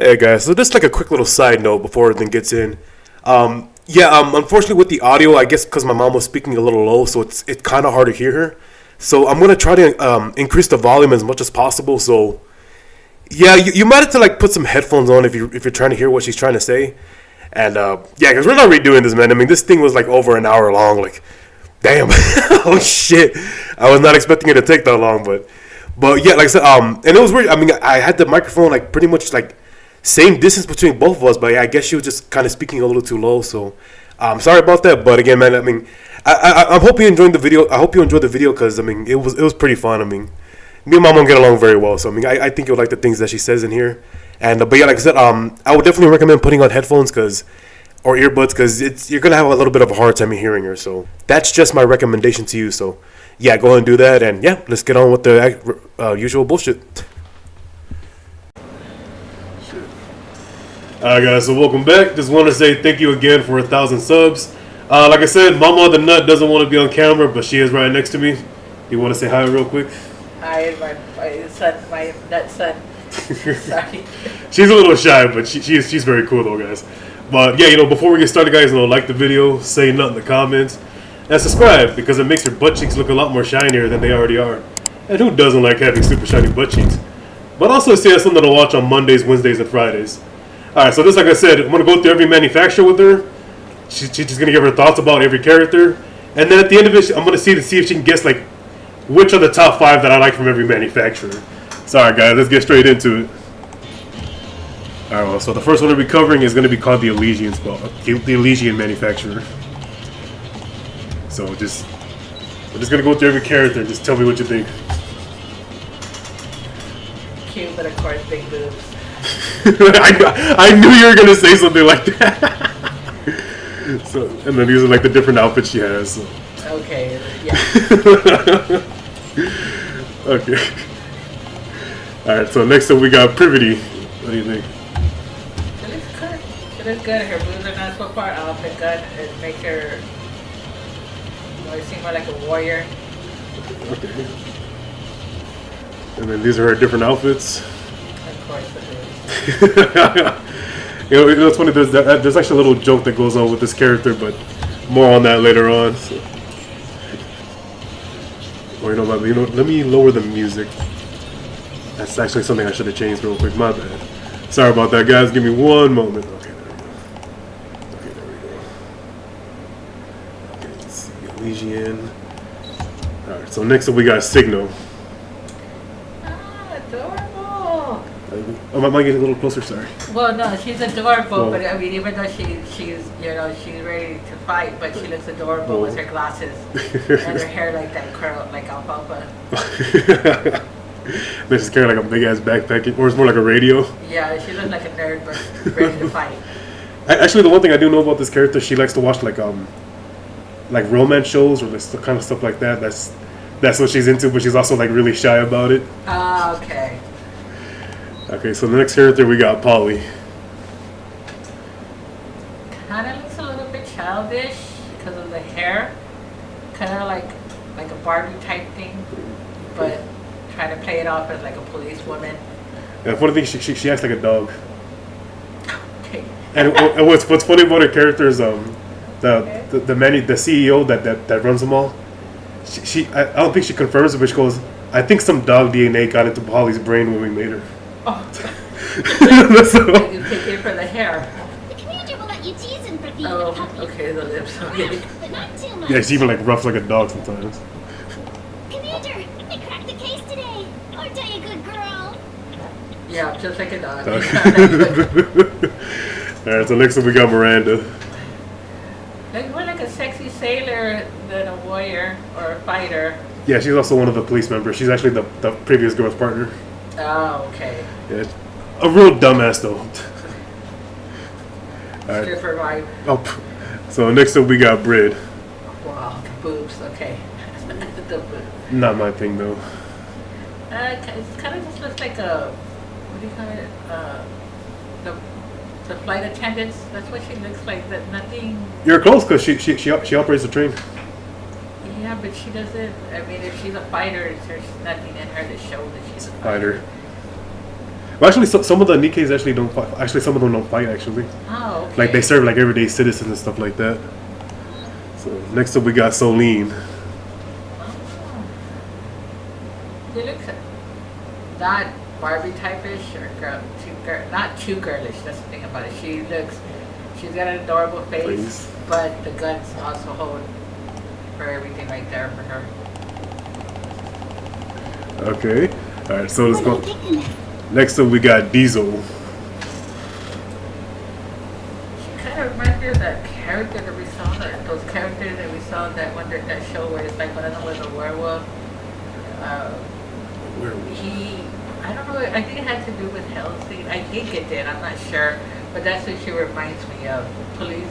Hey guys, so just like a quick little side note before everything gets in. Unfortunately with the audio, I guess because my mom was speaking a little low, so it's kind of hard to hear her. So I'm gonna try to increase the volume as much as possible. So yeah, you might have to like put some headphones on if you're trying to hear what she's trying to say. And yeah, because we're not redoing this, man. I mean, this thing was like over an hour long. Like, damn, oh shit, I was not expecting it to take that long, but yeah, like I said, and it was weird. I mean, I had the microphone like pretty much like same distance between both of us, but yeah, I guess she was just kind of speaking a little too low. So, sorry about that. But again, man, I mean, I hope you enjoyed the video. I hope you enjoyed the video because I mean, it was pretty fun. I mean, me and mom don't get along very well, so I mean, I think you'll like the things that she says in here. And but yeah, like I said, I would definitely recommend putting on headphones or earbuds because you're gonna have a little bit of a hard time hearing her. So that's just my recommendation to you. So yeah, go ahead and do that. And yeah, let's get on with the usual bullshit. Alright guys, so welcome back. Just want to say thank you again for 1,000 subs. Like I said, Mama the Nut doesn't want to be on camera, but she is right next to me. You want to say hi real quick? Hi, my son, my nut son. Sorry. She's a little shy, but she's very cool though, guys. But yeah, before we get started, guys, like the video, say nothing in the comments, and subscribe because it makes your butt cheeks look a lot more shinier than they already are. And who doesn't like having super shiny butt cheeks? But also say that's something to watch on Mondays, Wednesdays, and Fridays. Alright, so just like I said, I'm going to go through every manufacturer with her. She's just going to give her thoughts about every character. And then at the end of it, I'm going to see if she can guess, like, which are the top 5 that I like from every manufacturer. So, alright, guys, let's get straight into it. Alright, well, so the first one we'll be covering is going to be called the Elysian, the Elysian manufacturer. So, we're just going to go through every character and just tell me what you think. Cute, but of course, big boobs. I knew you were gonna say something like that. So, and then these are like the different outfits she has. So. Okay, yeah. Okay. All right. So next up we got Privity. What do you think? She looks good. She looks good. Her boobs are not so far out. The gun it makes her seem more like a warrior. Okay. And then these are her different outfits. Of course, it is. It's funny. There's actually a little joke that goes on with this character, but more on that later on. So. Or let me lower the music. That's actually something I should have changed real quick. My bad. Sorry about that, guys. Give me one moment. Okay, there we go. Okay, there we go. Okay, let's see. Elysian. All right. So next up we got Signo. Adorable. Oh, I might get a little closer. Sorry. Well, no, she's adorable, but I mean, even though she's ready to fight, but she looks adorable with her glasses and her hair like that curl, like alfalfa. Then she's carrying like a big ass backpack, or it's more like a radio. Yeah, she looks like a nerd, but ready to fight. Actually, the one thing I do know about this character, she likes to watch like romance shows or this kind of stuff like that. That's what she's into, but she's also like really shy about it. Ah, okay. Okay, so the next character we got Polly. Kind of looks a little bit childish because of the hair. Kind of like a Barbie type thing, but trying to play it off as like a policewoman. And funny thing, she acts like a dog. Okay. And what's funny about her character is the CEO that runs them all. I don't think she confirms it, but she goes, I think some dog DNA got into Polly's brain when we made her. Oh. You take it for the hair. The commander will let you tease him for being Oh, a puppy. okay, the lips. Okay. But not too much. Yeah, she's even like rough like a dog sometimes. Commander, I cracked the case today. Aren't I a good girl? Yeah, just like a dog. Alright, so next up we got Miranda. Like more like a sexy sailor than a warrior or a fighter. Yeah, she's also one of the police members. She's actually the previous girl's partner. Oh, okay. Yeah, a real dumbass though. Alright. Just for my So next up we got Brid. wow, the boobs. Okay. The boobs. Not my thing though. It kind of just looks like a what do you call it? The flight attendants. That's what she looks like. That nothing. You're close because she operates the train. Yeah, but she doesn't. I mean, if she's a fighter, there's nothing in her to show that she's a fighter. Well, actually, some of the Nikkes actually don't fight. Actually, some of them don't fight. Actually, Oh, okay. like they serve like everyday citizens and stuff like that. So next up, we got Solene. Oh. She looks not Barbie type-ish or not too girlish. That's the thing about it. She's got an adorable face, but the guns also hold for everything right there for her. Okay. All right. So let's What are go. you thinking? Next up, we got Diesel. She kind of reminds me of that character that we saw, those characters that we saw in that that show where it's like one of them was a werewolf. I don't know, I think it had to do with Helsing. I think it did, I'm not sure. But that's what she reminds me of. Not police,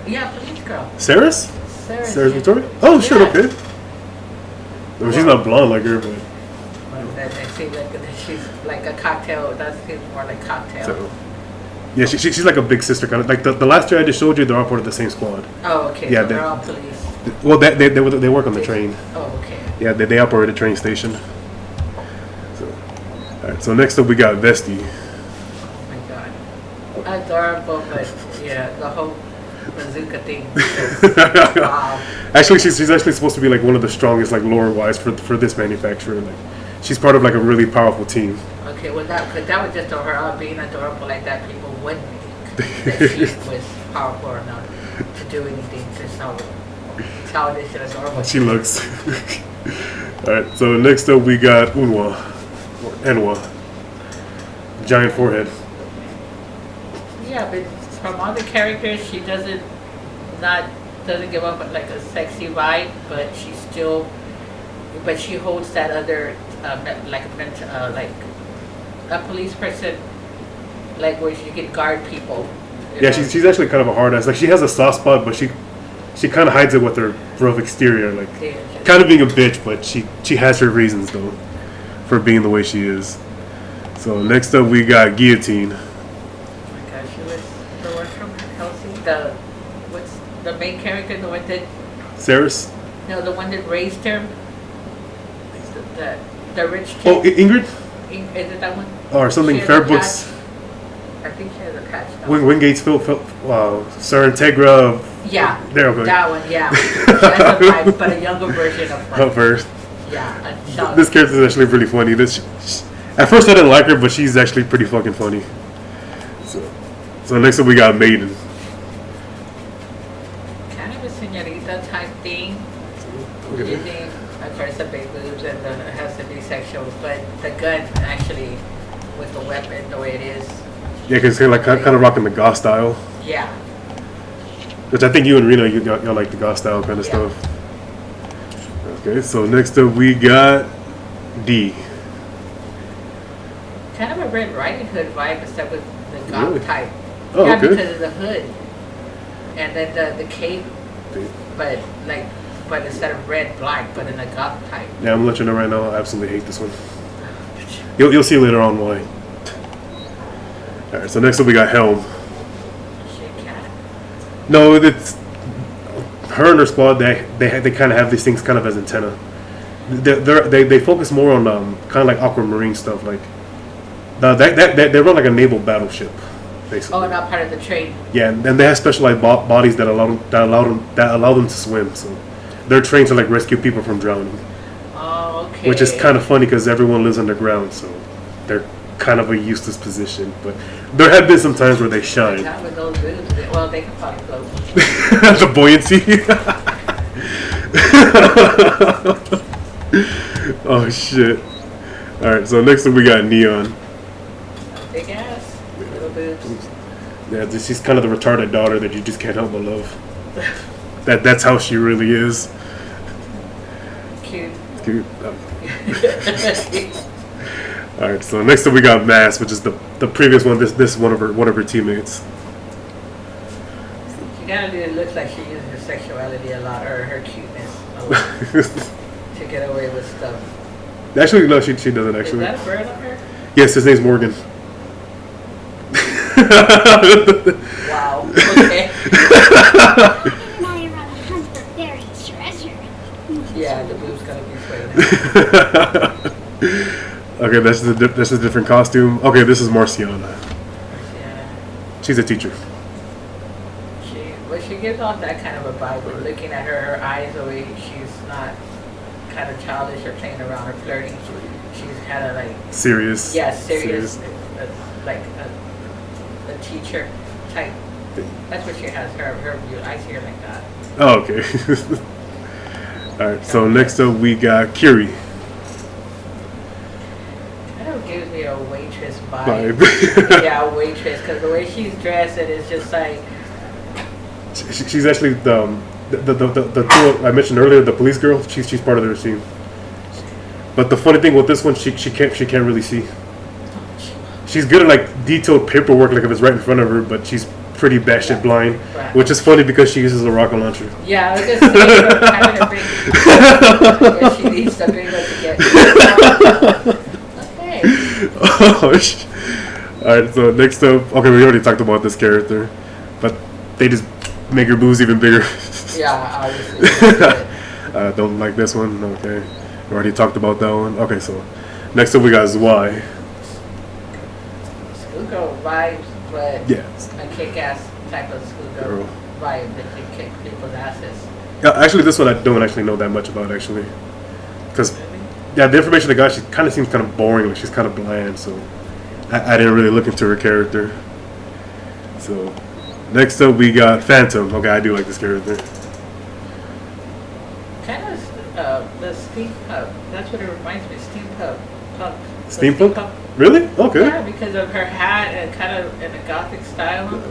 yeah, police girl. Sarah's Yeah. Victoria? Oh, shit, Yeah. okay. Well, she's not blonde like her, but. Well, then it seems like she's like a cocktail, that seems more like cocktail. So, yeah, she's like a big sister kind of. Like the last year I just showed you, they're all part of the same squad. Oh, okay, Yeah, so they're all police. Well, they work on the train. Oh, okay. Yeah, they operate a train station. So, all right. So next up we got Vesti. Oh my god. Adorable, but yeah, the whole bazooka thing. Wow. Actually, she's actually supposed to be like one of the strongest, like lore wise, for this manufacturer. Like, she's part of like a really powerful team. Okay, well that would just throw her out being adorable like that. People wouldn't think that she was powerful enough to do anything. Just how childish and adorable She looks. All right. So next up we got Unwa, or Enwa, giant forehead. Yeah, but from all the characters, she doesn't give up like a sexy vibe, but she holds that other like a police person, like where she can guard people. Yeah, she's actually kind of a hard ass. Like she has a soft spot, but she kind of hides it with her rough exterior, like kind of being a bitch. But she has her reasons though for being the way she is. So next up we got Guillotine. Oh my gosh, she was the one from Helsing. What's the main character? The one that Saris? no, the one that raised her. The rich kid. Oh, Ingrid? Is it that one? Or something She has Fair a Books. patch. I think she has a patch. Wingate's Sir Integra. Yeah. There, okay. That one, yeah. She has a vibe, but a younger version of her. Up first. Yeah. This character is actually really funny. At first I didn't like her, but she's actually pretty fucking funny. So next up we got Maiden. Kind of a señorita type thing. Okay. Using, of course, the big boobs and it has to be sexual, but the gun actually, with the weapon, the way it is. Yeah, because it's like kind of rocking the goth style. Yeah. Which I think you and Reno, y'all like the goth style kind of stuff. Okay, so next up we got D. Kind of a Red Riding Hood vibe, except with the goth Really? type. Oh, yeah, okay. because of the hood. And then the cape, but instead of red, black, but in a goth type. Yeah, I'm gonna let you know right now. I absolutely hate this one. You'll see later on why. All right, so next up we got Helm. Shit cat. No, it's her and her squad. They kind of have these things kind of as antenna. They focus more on kind of like aquamarine stuff. Like they run like a naval battleship, basically. Oh, not part of the train. Yeah, and they have specialized bodies that allow them to swim. So they're trained to like rescue people from drowning. Oh, okay. Which is kind of funny because everyone lives underground, so they're kind of a useless position. But there have been some times where they shine. Not with those boobs. Well, they can probably float. The buoyancy. Oh shit! All right, so next up we got Neon. Big ass, little boobs. Yeah, she's kind of the retarded daughter that you just can't help but love. That's how she really is. Cute. Cute. All right, so next up we got Mass, which is the previous one. This one of her teammates. She kind of looks like she uses her sexuality a lot, or her cuteness a lot, to get away with stuff. Actually, no, she doesn't actually. Is that a bird on her? Yes, his name's Morgan. Wow. Okay. Now you're on the hunt for buried treasure. Yeah, the boob's gonna be sweating. Okay, that's a different costume. Okay, this is Marciana. Yeah. She's a teacher. She gives off that kind of a vibe. But looking at her, her eyes, the way she's not kind of childish or playing around or flirting. She's kind of like Serious. yeah, serious. Like a teacher type. That's what she has. Her view. I see her like that. Oh, okay. All right. So next up we got Kiri. Kind of gives me a waitress Vibe. vibe. Yeah, a waitress, because the way she's dressed, it is just like. She's actually the two I mentioned earlier, the police girl. She's part of their team. But the funny thing with this one, she can't really see. She's good at like detailed paperwork, like if it's right in front of her, but she's pretty batshit blind, Right. which is funny because she uses a rocket launcher. Yeah, I was just saying, having a big. Yeah, she needs the big one to get. Okay. Oh, all right. So next up, okay, we already talked about this character, but they just make her boobs even bigger. Yeah, obviously. Don't like this one. Okay, we already talked about that one. Okay, so next up we got Zwei. Schoolgirl vibes, but Yeah. a kick-ass type of schoolgirl vibe that can kick people's asses. Actually, this one I don't actually know that much about actually, because Really? yeah, the information I got, she kind of seems kind of boring. Like she's kind of bland, so I didn't really look into her character. So next up we got Phantom. Okay, I do like this character. Kind of the steam pub. That's what it reminds me. Steam pub. Punk. The Steampunk? Really? Okay. Yeah, because of her hat and kind of in a gothic style.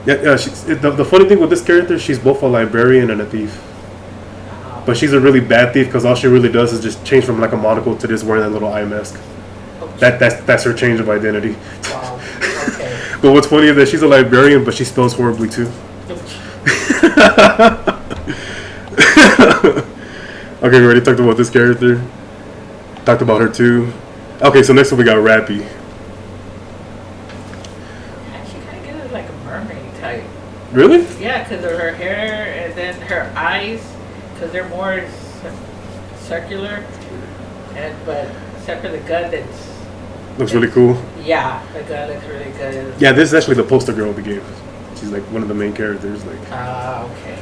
Yeah. The funny thing with this character, she's both a librarian and a thief. But she's a really bad thief because all she really does is just change from like a monocle to just wearing that little eye mask. That's her change of identity. Wow. Okay. But what's funny is that she's a librarian, but she spells horribly too. Okay, we already talked about this character. Talked about her too. Okay, so next up we got Rappy. Yeah, she kind of gives us like a mermaid type. Really? Yeah, because of her hair and then her eyes, because they're more circular. But except for the gun, Looks really cool. yeah, the gun looks really good. Yeah, this is actually the poster girl of the game. She's like one of the main characters. Like. Okay.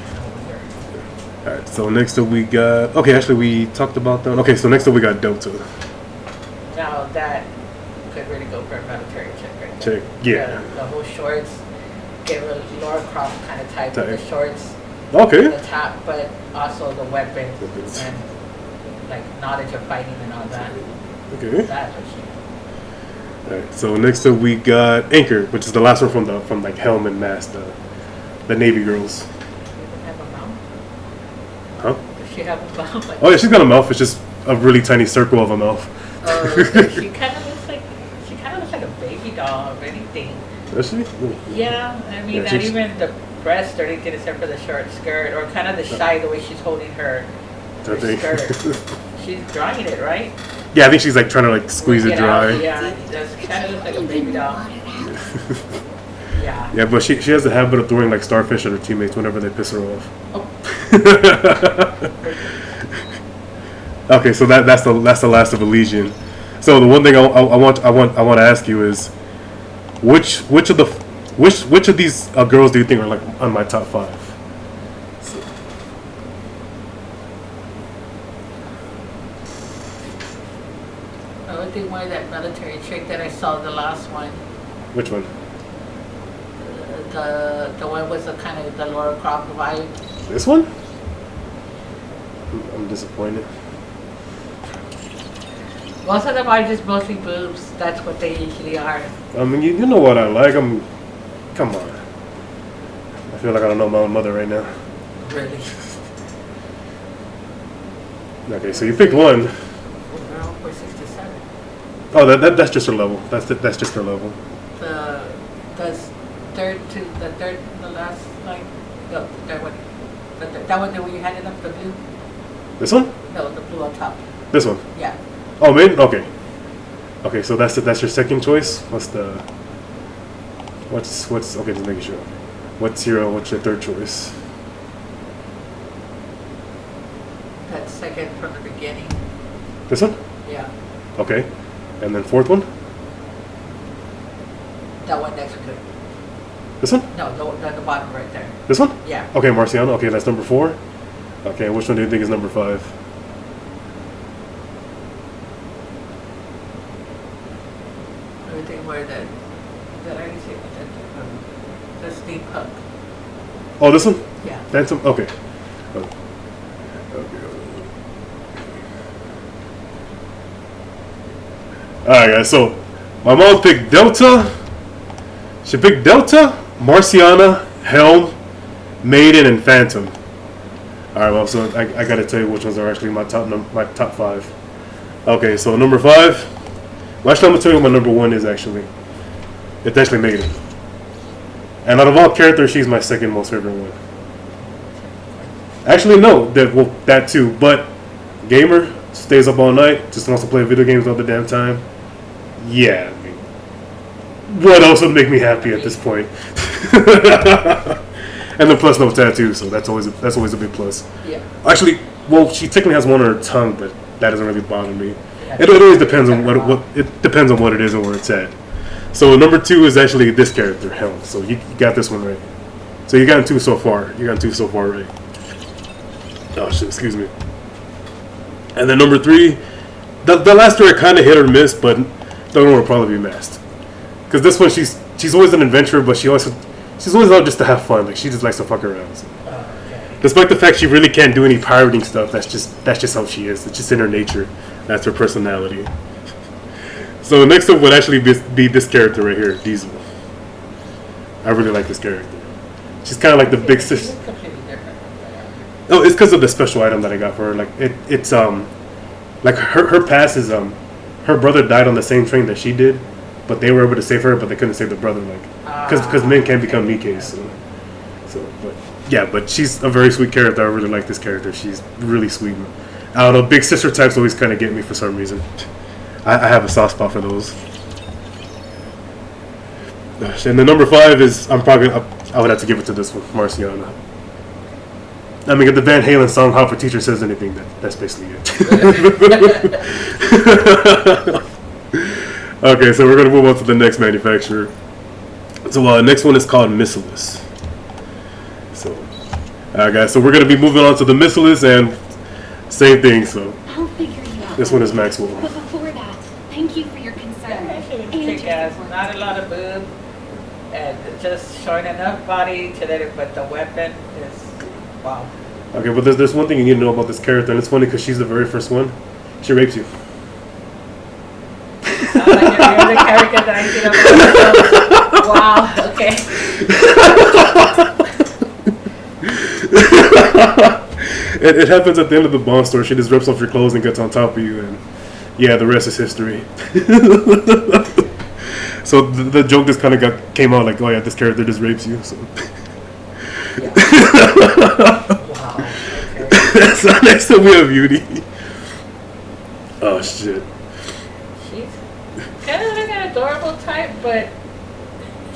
Alright, so next up we got... Okay, actually we talked about that. Okay, so next up we got Delta. Now that could really go for a military chick right Chick, there. yeah. The whole shorts, give a Laura Croft kind of type with the shorts, Okay. the top, but also the weapons Weapons. and like knowledge of fighting and all that. Okay. That's what she. Alright, so next up we got Anchor, which is the last one from like Helm and Mask, the Navy girls. Does she have a mouth? Huh? Does she have a mouth? Like, Oh yeah, she's got a mouth. It's just a really tiny circle of a mouth. she kind of looks like a baby doll or anything. Does she? Yeah, I mean, Yeah, not she's- even the breast or anything except for the short skirt or kind of the shy the way she's holding her I think. skirt. She's drying it, right? Yeah, I think she's like trying to like squeeze it Get dry. out, yeah, that's kind of looks like a baby doll. Yeah. Yeah, but she has the habit of throwing like starfish at her teammates whenever they piss her off. Oh. Okay, so that's the last of Elysian. So the one thing I want to ask you is, which of these girls do you think are like on my top 5? I would think why that military chick that I saw the last one, Which one? the one was the kind of the Laura Croft vibe. This one? I'm disappointed. Most of them are just mostly boobs. That's what they usually are. I mean, you know what I like. Come on. I feel like I don't know my own mother right now. Really. Okay, so you picked one. Girl, we're 67. Oh, that's just her level. That's just her level. The last, like, no, that one. That one that we had it up, the blue? This one? No, the blue on top. This one? Yeah. Oh, man. Okay. Okay, so that's your second choice. What's okay? Just making sure. What's your third choice? That second from the beginning. This one? Yeah. Okay. And then fourth one? That one next to it. This one? No, the bottom right there. This one? Yeah. Okay, Marciano. Okay, that's number 4. Okay, which one do you think is number 5? Everything where that I can see the steampunk. Oh, this one? Yeah. Phantom? Okay. Okay. Alright, guys, so my mom picked Delta. She picked Delta, Marciana, Helm, Maiden, and Phantom. Alright, well, so I gotta tell you which ones are actually my top 5. Okay, so number 5. Well, actually, I'm gonna tell you what my number 1 is actually. It's actually Maiden. And out of all characters, she's my second most favorite one. Actually, no, that too. But gamer, stays up all night, just wants to play video games all the damn time. Yeah, I mean, what else would make me happy at this point? And then plus no tattoo, so that's always a big plus. Yeah. Actually, well, she technically has one on her tongue, but that doesn't really bother me. Yeah. It always depends on what it depends on what it is and where it's at. So number 2 is actually this character, Helm. So you got this one right. So you got 2 so far. Right. Oh shit, excuse me. And then number 3, the last 2 are kind of hit or miss, but the other one will probably be masked. Because this one, she's always an adventurer, but she's always out just to have fun. Like she just likes to fuck around. So. Okay. Despite the fact she really can't do any pirating stuff, that's just how she is. It's just in her nature. That's her personality. So next up would actually be this character right here, Diesel. I really like this character. She's kind of like the big sister. She's completely different. Oh, it's because of the special item that I got for her. Like it's like her past is her brother died on the same train that she did, but they were able to save her, but they couldn't save the brother. Like because men can't become Nikkes. But she's a very sweet character. I really like this character. She's really sweet. I don't know, big sister types always kind of get me for some reason. I have a soft spot for those. Gosh, and the number 5 is I would have to give it to this one, Marciana. I mean, if the Van Halen song "Hopper Teacher" says anything, that's basically it. Okay, so we're gonna move on to the next manufacturer. So next one is called Missilis. So, alright guys, so we're gonna be moving on to the Missilis and same thing. So I'll figure you out. this one is Maxwell. But before that, thank you for your concern. Yeah, she was And kick your ass. support. Not a lot of boob, and just showing enough body to let it. But the weapon is wow. Okay, but there's one thing you need to know about this character, and it's funny because she's the very first one. She rapes you. Sounds like you're the character that I see on the wow. Okay. It happens at the end of the Bond store. She just rips off your clothes and gets on top of you, and yeah, the rest is history. So the joke just kind of came out like, oh yeah, this character just rapes you. So. Yeah. Wow. Okay. So next up we have Beauty. Oh shit. She's kind of like an adorable type, but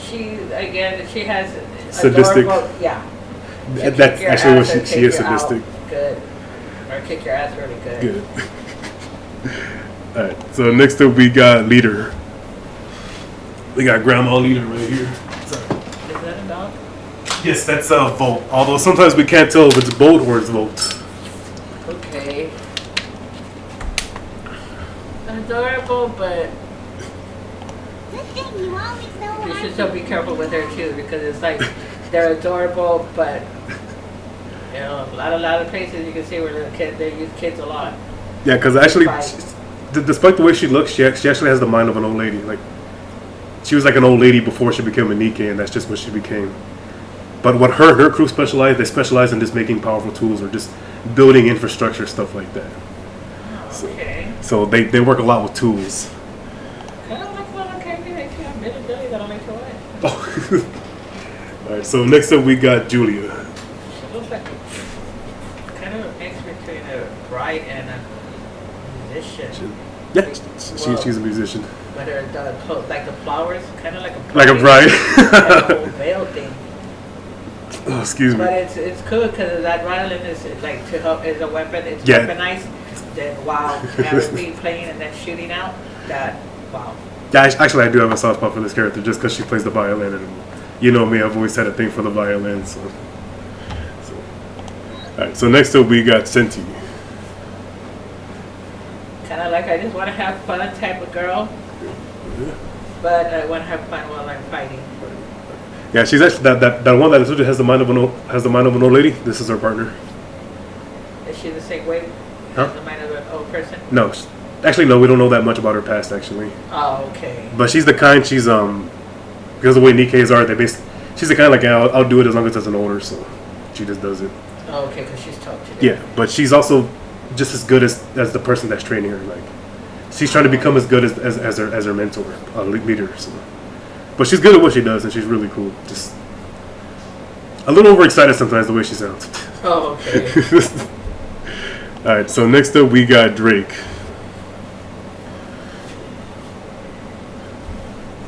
she has Sadistic. adorable. Yeah. She'll That's kick your actually what ass or she kick is you out sadistic. Good. Or kick your ass really good. Good. Alright, so next up we got Leader. We got Grandma Leader right here. Sorry. Is that a dog? Yes, that's Volt. Although sometimes we can't tell if it's Bolt or it's Volt. Okay. Adorable, but Good thing you always know you what should I'm still be careful with her too, because it's like they're adorable, but you know, a lot of places you can see where they use kids a lot. Yeah, because actually, Right. despite the way she looks, she actually has the mind of an old lady. Like, she was like an old lady before she became a Nikke, and that's just what she became. But what her and her crew they specialize in just making powerful tools or just building infrastructure, stuff like that. Okay. So they work a lot with tools. Kind of like one character that you have Billy Billy that I like to watch. Oh. All right. So next up we got Julia. She looks like kind of a mix between a bride and a musician. Yeah, she's a musician. But her like the flowers, kind of like a bride. Like a bride. Like a whole veil thing. Oh, excuse me. But it's cool because that violin is like to help is a weapon. It's Yeah. weaponized. then wow, having me playing and then shooting out, that wow. Yeah, actually, I do have a soft spot for this character just because she plays the violin, and you know me, I've always had a thing for the violin. So. All right. So next up, we got Senti. Kind of like I just want to have fun type of girl, but I want to have fun while I'm fighting. Yeah, she's actually that one that has the mind of an old lady. This is her partner. Is she the same way? Huh? Has the mind of an old person? No, actually, no. We don't know that much about her past, actually. Oh, okay. But she's the kind. She's because of the way Nikkes are, she's the kind like I'll do it as long as it doesn't own her. So she just does it. Oh, okay, because she's taught to. Yeah, but she's also just as good as the person that's training her. Like she's trying to become as good as her mentor, leader. So. But she's good at what she does, and she's really cool. Just a little overexcited sometimes the way she sounds. Oh, okay. All right, so next up we got Drake.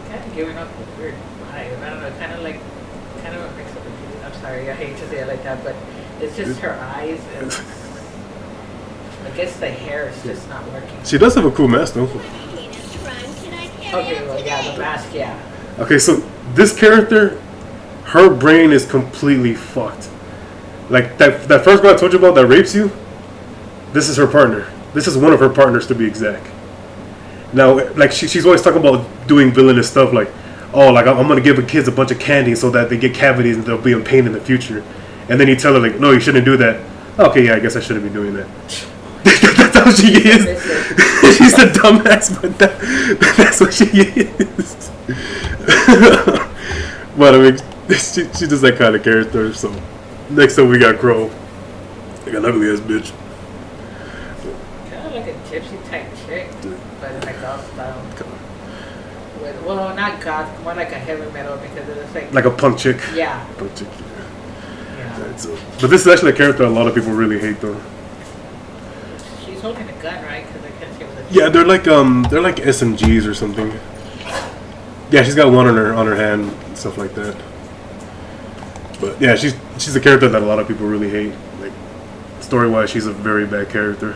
Kind of giving up a weird vibe. I don't know, kind of a mix up. I'm sorry, I hate to say it like that, but it's just her eyes and I guess the hair is just not working. She does have a cool mask, though. Okay, well, yeah, the mask, yeah. Okay, so this character, her brain is completely fucked. Like that first girl I told you about that rapes you, this is her partner. This is one of her partners, to be exact. Now, like she's always talking about doing villainous stuff, like, oh, like I'm gonna give the kids a bunch of candy so that they get cavities and they'll be in pain in the future. And then you tell her like, no, you shouldn't do that. Okay, yeah, I guess I shouldn't be doing that. That's how she is. She's a dumbass, but that's what she is. But I mean, she's just that kind of character. So next up we got Crow, like an ugly ass bitch. Kind of like a gypsy type chick, but in a goth style. Well, not goth, more like a heavy metal because it's like a punk chick. Yeah. Punk chick. Yeah. Right, so, but this is actually a character a lot of people really hate, though. She's holding a gun, right? Because I can't see what the. Yeah, they're like SMGs or something. Yeah, she's got one on her hand and stuff like that. But yeah, she's a character that a lot of people really hate. Like story wise, she's a very bad character.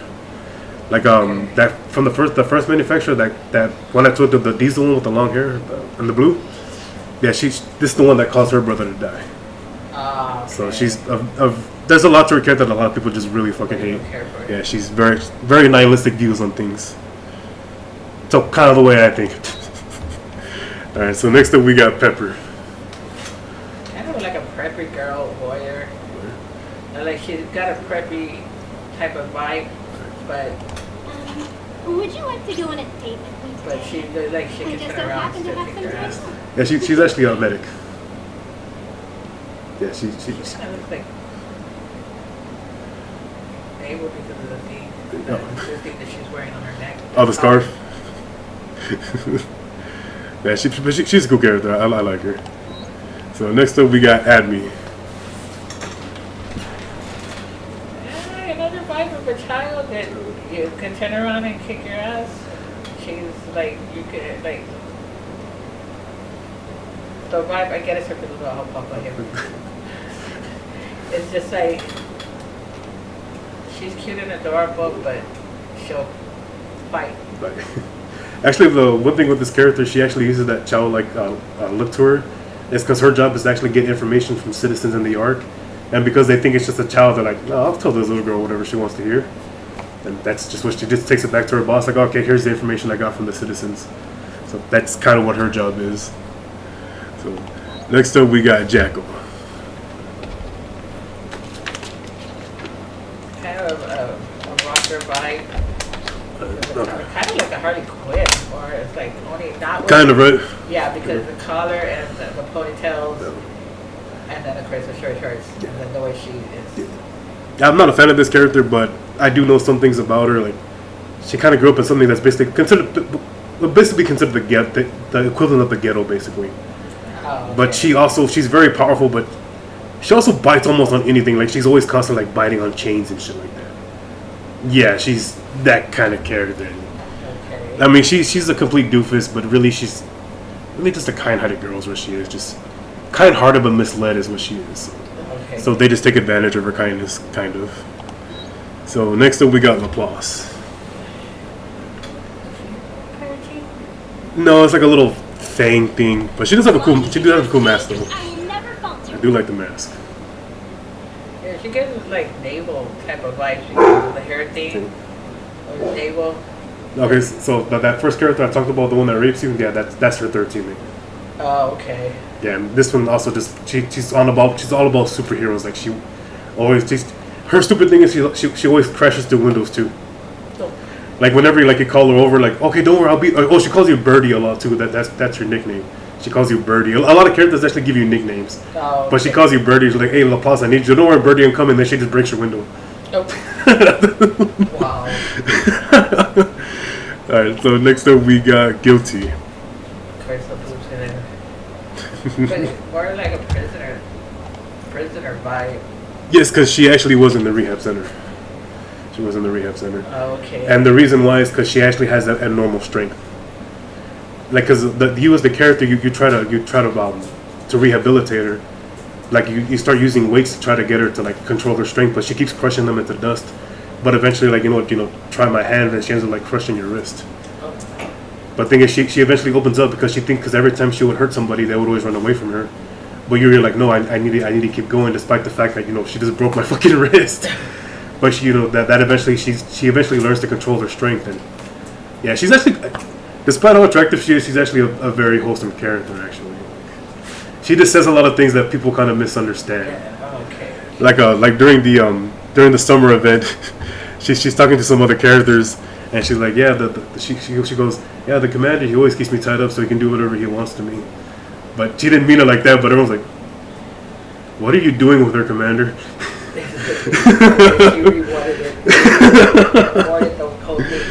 Like that from the first manufacturer, that one I took the diesel one with the long hair and the blue. Yeah, this is the one that caused her brother to die. Okay. So she's there's a lot to her character that a lot of people just really fucking hate. Yeah, she's very very nihilistic views on things. So kind of the way I think. All right, so next up we got Pepper. Kind of like a preppy girl warrior. Like she's got a preppy type of vibe, but. Would you like to go on a date with me today? But she can turn around and still kick her ass. Yeah, she's actually a medic. Yeah, she kind of looks like able because of the thing that she's wearing on her neck. Oh, the scarf. Yeah, she's a cool character. I like her. So next up we got Admi. Yeah, another vibe of a child that you can turn around and kick your ass. She's like you could like. The vibe I get is her little help up like him. It's just like she's cute and adorable, but she'll fight. Actually, the one thing with this character, she actually uses that childlike look to her. It's because her job is to actually get information from citizens in the Ark, and because they think it's just a child, they're like, "No, I'll tell this little girl whatever she wants to hear," and that's just what she just takes it back to her boss. Like, okay, here's the information I got from the citizens. So that's kind of what her job is. So next up, we got Jackal. Kind of a rocker vibe. Kind of like a Harley Quinn, or it's like only not. Kind of, right? Yeah, because the collar and the ponytails, and then of course the short shorts, and then the way she is. Yeah, I'm not a fan of this character, but I do know some things about her. Like, she kind of grew up in something that's basically considered the equivalent of the ghetto, basically. Oh, okay. But she's very powerful, but she also bites almost on anything. Like, she's always constantly like biting on chains and shit like that. Yeah, she's that kind of character. Okay. I mean, she's a complete doofus, but really she's really just a kind-hearted girl is what she is. Just kind-hearted but misled is what she is. Okay. So they just take advantage of her kindness, kind of. So next up we got Laplace. No, it's like a little fang thing, but she does have a cool. She does have a cool mask though. I will never I falter. do like the mask. Yeah, she gives like naval type of vibes. She gives the hair thing or the naval. Okay, so that first character I talked about, the one that rapes you, yeah, that's her third teammate. Oh, okay. Yeah, and this one also just she's all about superheroes. Like she always her stupid thing is she always crashes through windows too. So, Like whenever you call her over, like okay, don't worry, I'll be. Oh, she calls you Birdie a lot too. That's her nickname. She calls you Birdie. A lot of characters actually give you nicknames, oh, but she calls you Birdie. She's like, hey, La Paz, I need you. Don't worry, Birdie, I'm coming. Then she just breaks your window. oh. Wow. All right, so next up we got Guilty. Curse the boobs in there. But more like a prisoner vibe. Yes, because she actually was in the rehab center. She was in the rehab center. Oh, okay. And the reason why is because she actually has that abnormal strength. Like, because you as the character, you try to rehabilitate her. Like you start using weights to try to get her to like control her strength, but she keeps crushing them into dust. But eventually, like try my hand, and she ends up like crushing your wrist. Oh. But thing is, she eventually opens up because every time she would hurt somebody, they would always run away from her. But you're like, no, I need to keep going, despite the fact that she just broke my fucking wrist. But she, that eventually she eventually learns to control her strength, and yeah, she's actually, despite how attractive she is, she's actually a very wholesome character. Actually, she just says a lot of things that people kind of misunderstand. Yeah, okay. Like during the summer event, she's talking to some other characters, and she's like, yeah, she goes, yeah, the commander, he always keeps me tied up so he can do whatever he wants to me. But she didn't mean it like that. But everyone's like, what are you doing with her, commander? She rewarded it. Rewarded the whole thing.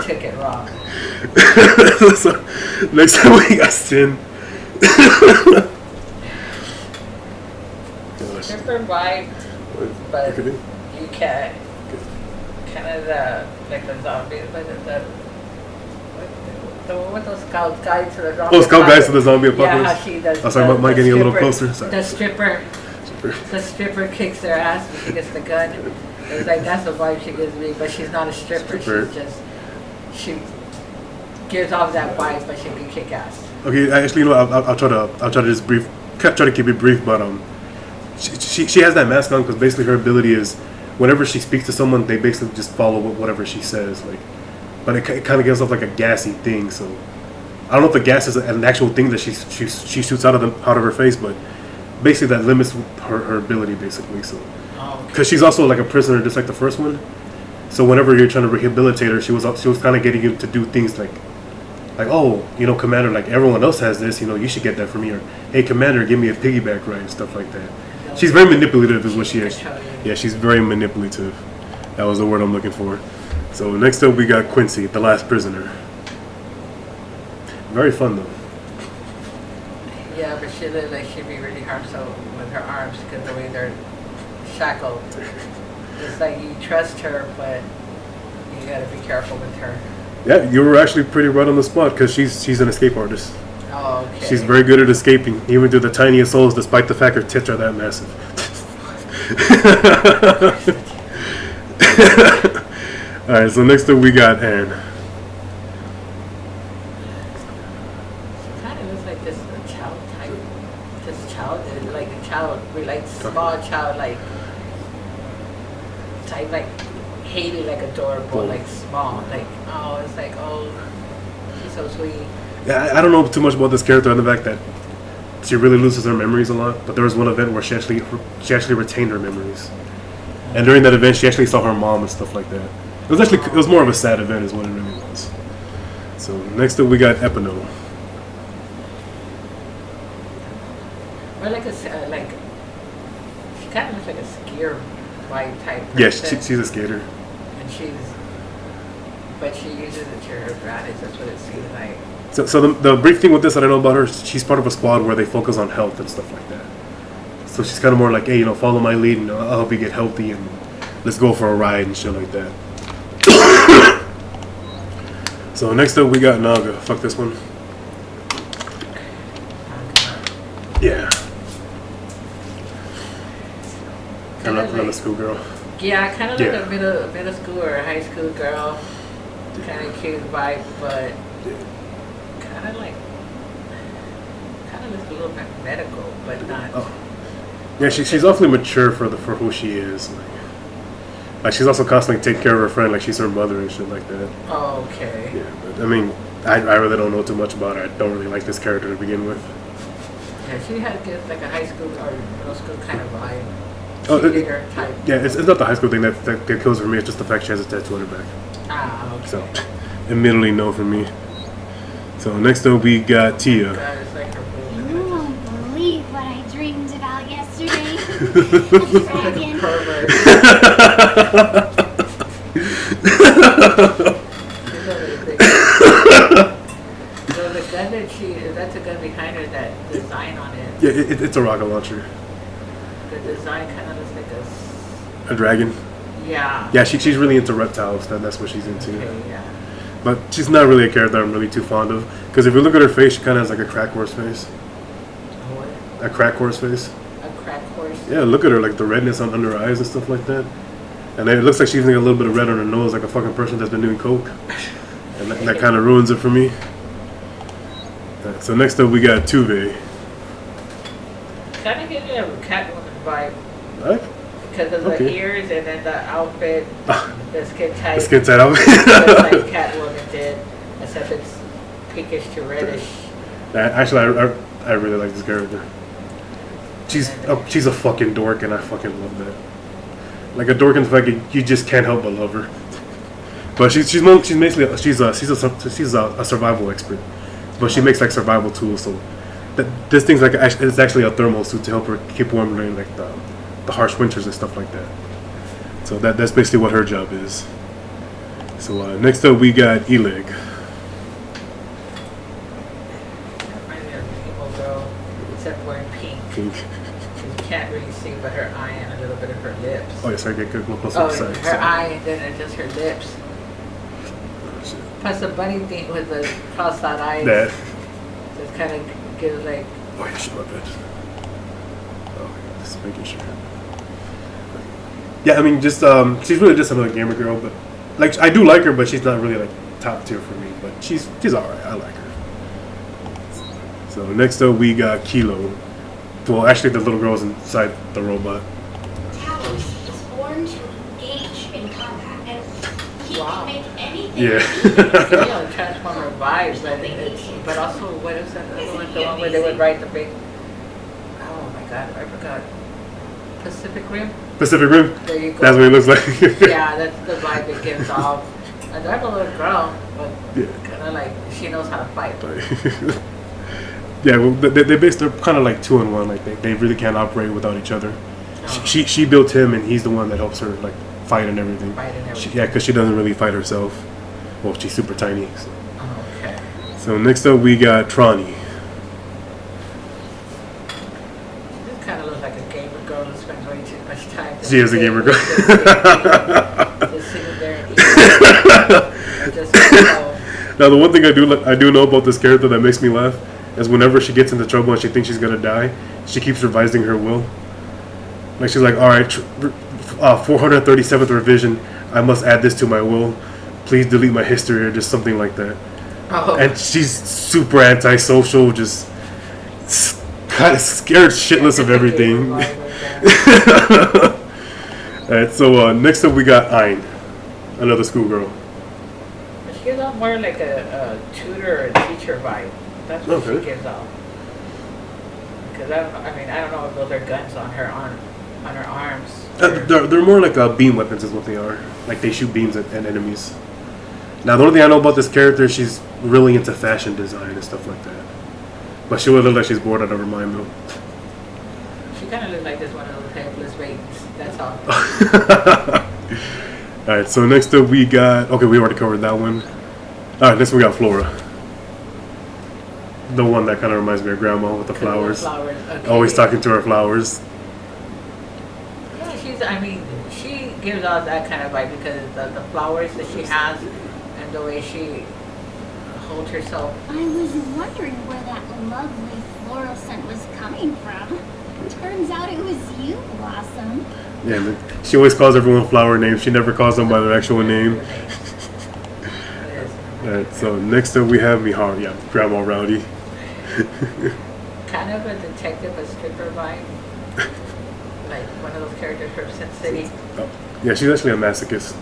She took it wrong. So, next time we got Sin. Different vibe, but you can't. Kind of like the zombies, but the one with those scout guides to the zombie. Oh, scout guides to the zombie apocalypse. Yeah, how she does. Oh, sorry, Mike, getting a little closer. Sorry. The stripper kicks their ass when she gets the gun. It's like that's the vibe she gives me, but she's not a stripper. She gives off that vibe, but she can kick ass. Okay, actually, I'll try to try to keep it brief, but she has that mask on because basically her ability is whenever she speaks to someone, they basically just follow whatever she says, like. But it kind of gives off like a gassy thing, so I don't know if the gas is an actual thing that she shoots out of her face, but basically that limits her ability basically. So because she's also like a prisoner, just like the first one. So whenever you're trying to rehabilitate her, she was kind of getting you to do things like oh, commander, like everyone else has this, you should get that for me, or hey, commander, give me a piggyback ride and stuff like that. She's very manipulative, is what she is. Yeah, she's very manipulative. That was the word I'm looking for. So next up we got Quincy, the last prisoner. Very fun though. Yeah, but she looks like she'd be really harmful with her arms because the way they're shackled. It's like you trust her, but you gotta be careful with her. Yeah, you were actually pretty right on the spot because she's an escape artist. Oh, okay. She's very good at escaping, even through the tiniest holes, despite the fact her tits are that massive. Alright, so next up we got Anne. She kind of looks like this child type. This child, like a child, like small child, like type, like Haiti, like adorable, like small, like it's like she's so sweet. Yeah, I don't know too much about this character on the fact that she really loses her memories a lot. But there was one event where she actually retained her memories, and during that event she actually saw her mom and stuff like that. It was more of a sad event, is what it really was. So next up we got Epino. Or like like she kind of looks like a skier vibe type. Yeah, person. she's a skater. And but she uses it to her advantage. That's what it seems like. So the brief thing with this that I know about her, she's part of a squad where they focus on health and stuff like that. So she's kind of more like, hey, follow my lead and I'll help you get healthy and let's go for a ride and shit like that. So next up we got Naga. Fuck this one. Yeah. Kind of like a schoolgirl. Yeah, kind of like a middle school or a high school girl. Kind of cute vibe, but kind of looks a little bit medical, but not. Oh. Yeah, she's awfully mature for who she is. Like she's also constantly taking care of her friend, like she's her mother and shit like that. Oh, okay. Yeah, but I mean, I really don't know too much about her. I don't really like this character to begin with. Yeah, she gives like a high school or middle school kind of vibe. Oh, Cheerleader type. Yeah, it's not the high school thing that kills for me. It's just the fact she has a tattoo on her back. Ah, okay. So, immediately no for me. So next up we got Tia. God, it's like her boob. You won't believe what I dreamed about yesterday. A dragon. Pervert. She's a really big. So the gun that's a gun behind her, that design on it. Yeah, it's a rocket launcher. The design kind of looks like A dragon. Yeah. Yeah, she's really into reptiles. That's what she's into. Okay, yeah. But she's not really a character I'm really too fond of. Because if you look at her face, she kind of has like a crack horse face. What? A crack horse face. A crack horse? Yeah, look at her, like the redness under her eyes and stuff like that. And then it looks like she's got a little bit of red on her nose, like a fucking person that's been doing coke. And that kind of ruins it for me. So next up we got Tuve. Kind of gives me a Catwoman vibe. Right? Because of the ears and then the outfit, the skin tight. The skin tight outfit. Just like Catwoman did, except it's pinkish to reddish. Actually, I really like this character. She's a fucking dork, and I fucking love that. Like a dork and fucking, you just can't help but love her. But she's basically a survival expert. But she makes like survival tools. So this thing's like it's actually a thermal suit to help her keep warm during like the harsh winters and stuff like that. So that's basically what her job is. So next up we got Eleg. Reminds me of an emo girl, except wearing pink. You can't really see but her eye and a little bit of her lips. Oh, yeah, sorry, get close Oh, up. Sorry, her eye and then just her lips. Plus the bunny thing with the cross-eyed eyes. That. Just kind of gives like. Oh, yeah, shit, my bad. Oh, just making sure. Yeah, I mean, just she's really just another gamer girl, but like I do like her, but she's not really like top tier for me. But she's alright. I like her. So next up we got Kilo. Well, actually, the little girl's inside the robot. Talos is born to engage in combat, and he Wow. can make anything. Yeah. Transformer vibes, but also what is that other one? The one where they would write the big. Oh my god, I forgot. Pacific Rim. Pacific Rim. There you go. That's what it looks like. Yeah, that's the vibe it gives off. Adorable little girl, but Yeah. kind of like she knows how to fight. Yeah, well, they're kind of like 2-in-1. Like they really can't operate without each other. Oh. She built him, and he's the one that helps her like fight and everything. Yeah, because she doesn't really fight herself. Well, she's super tiny. So. Okay. So next up we got Trani. She just kind of looks like a gamer girl who spends way too much time. She is a gamer girl. Just sitting there and eating. Now the one thing I do know about this character that makes me laugh is whenever she gets into trouble and she thinks she's gonna die, she keeps revising her will. Like she's like, all right, 437th revision, I must add this to my will. Please delete my history or just something like that. Oh. And she's super antisocial, just kind of scared shitless of everything. Alright, so next up we got Ayn, another schoolgirl. She gives off more like a tutor or teacher vibe. That's what she gives off. Because I don't know if those are guns on her arms. They're more like beam weapons is what they are. Like they shoot beams at enemies. Now the only thing I know about this character, she's really into fashion design and stuff like that. But she would look like she's bored out of her mind though. She kind of looks like this one of those helpless babies. That's all. Alright, so next up we got... Okay, we already covered that one. Alright, next we got Flora. The one that kind of reminds me of Grandma with the flowers. Okay. Always talking to her flowers. Yeah, she gives off that kind of vibe because the flowers that she has and the way she holds herself. I was wondering where that lovely floral scent was coming from. Turns out it was you, Blossom. Yeah, man. She always calls everyone flower names. She never calls them by their actual name. Alright, so next up we have Mihar. Yeah, Grandma Rowdy. Kind of a detective, a stripper vibe. Like one of those characters from Sin City. Oh, yeah, she's actually a masochist.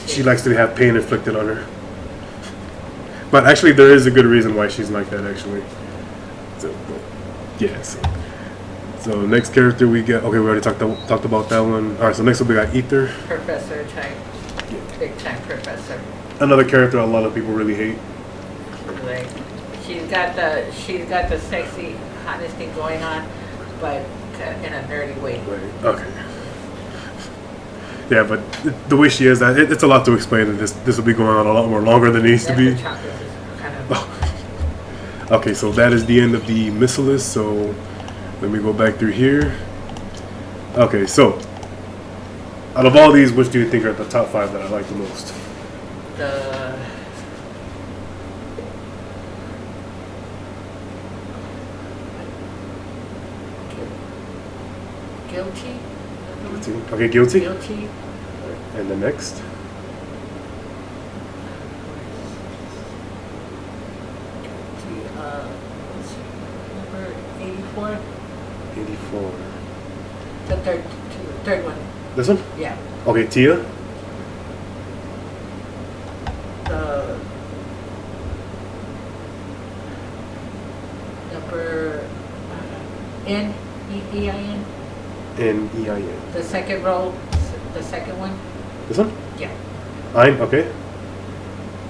She likes to have pain inflicted on her. But actually, there is a good reason why she's like that, actually. So, yeah, so next character we got... Okay, we already talked about that one. Alright, so next up we got Ether. Professor type. Big time professor. Another character a lot of people really hate. Like, she's got the sexy honesty going on, but in a nerdy way. Right. Okay. Yeah, but the way she is, it's a lot to explain, and this will be going on a lot more longer than it needs to be. The chocolate is kind of Okay, so that is the end of the missile list. So let me go back through here. Okay, so out of all these, which do you think are the top 5 that I like the most? the guilty. Guilty. Okay, guilty. Guilty. And the next? Let's see, number 84. 84. The third one. This one? Yeah. Okay, Tia. The number N-E-I-N. N-E-I-N. The second row, the second one. This one? Yeah. Ein, okay.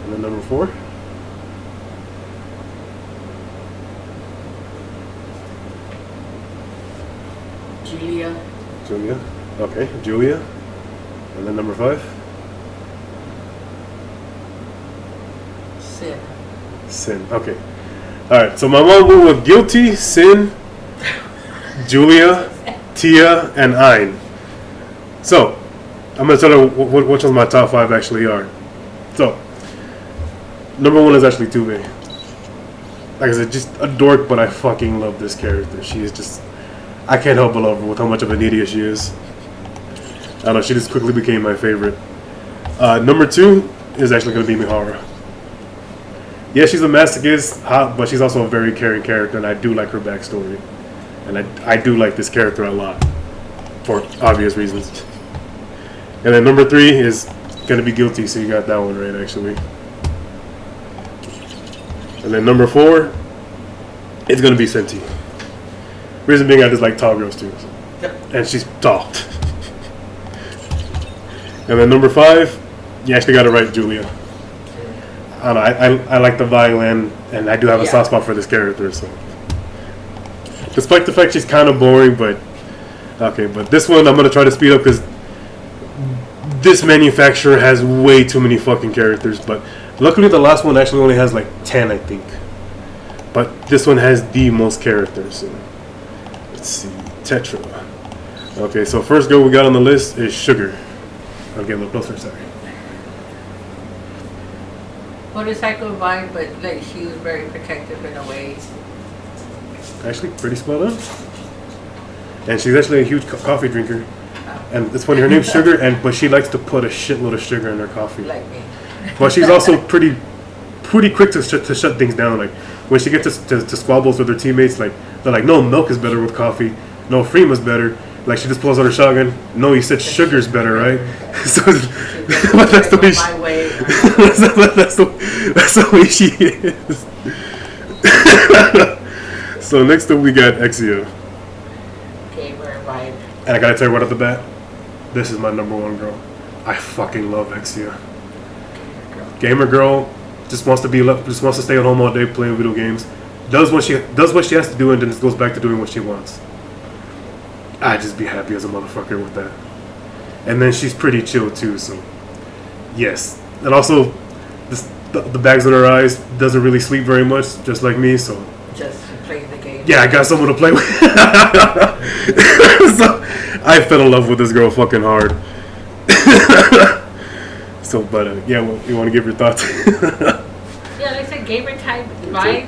And then number 4? Julia. Julia. Okay, Julia. And then number 5? Sin. Sin. Okay. Alright, so my mom went with Guilty, Sin, Julia, Tia, and Ein. So, I'm going to tell you which ones my top 5 actually are. So, number 1 is actually Tube. Like I said, just a dork, but I fucking love this character. She is just... I can't help but love her with how much of an idiot she is. I don't know, she just quickly became my favorite. Number 2 is actually going to be Mihara. Yeah, she's a masochist, hot, but she's also a very caring character, and I do like her backstory. And I do like this character a lot, for obvious reasons. And then number 3 is going to be Guilty, so you got that one right, actually. And then number 4 is going to be Senti. Reason being, I just like tall girls too. Yep. And she's tall. And then number 5, you actually got it right, Julia. I don't know, I like the violin, and I do have a soft spot for this character, so. Despite the fact she's kind of boring, but... Okay, but this one I'm going to try to speed up, because this manufacturer has way too many fucking characters, but luckily the last one actually only has like 10, I think. But this one has the most characters, so. Let's see, Tetra. Okay, so first girl we got on the list is Sugar. I'll get a little closer, sorry. Motorcycle vibe, but like she was very protective in a way. Actually, pretty spot on. And she's actually a huge coffee drinker. And it's funny, her name's Sugar, but she likes to put a shitload of sugar in her coffee. Like me. But she's also pretty quick to shut things down. Like when she gets to squabbles with her teammates, like they're like, "No, milk is better with coffee. No, Freema's better." Like she just pulls out her shotgun. "No, you said sugar's better, right?" So but that's the way that's the way she is. So next up we got Exia. Gamer vibe. And I gotta tell you right off the bat, this is my number 1 girl. I fucking love Exia. Gamer girl, just wants to stay at home all day playing video games. Does what she has to do, and then just goes back to doing what she wants. I'd just be happy as a motherfucker with that. And then she's pretty chill too, so yes. And also, the bags in her eyes, doesn't really sleep very much, just like me. So Just playing the game. yeah, I got someone to play with. So I fell in love with this girl fucking hard. So, but yeah, well, you want to give your thoughts? Yeah, like I said, gamer type vibe.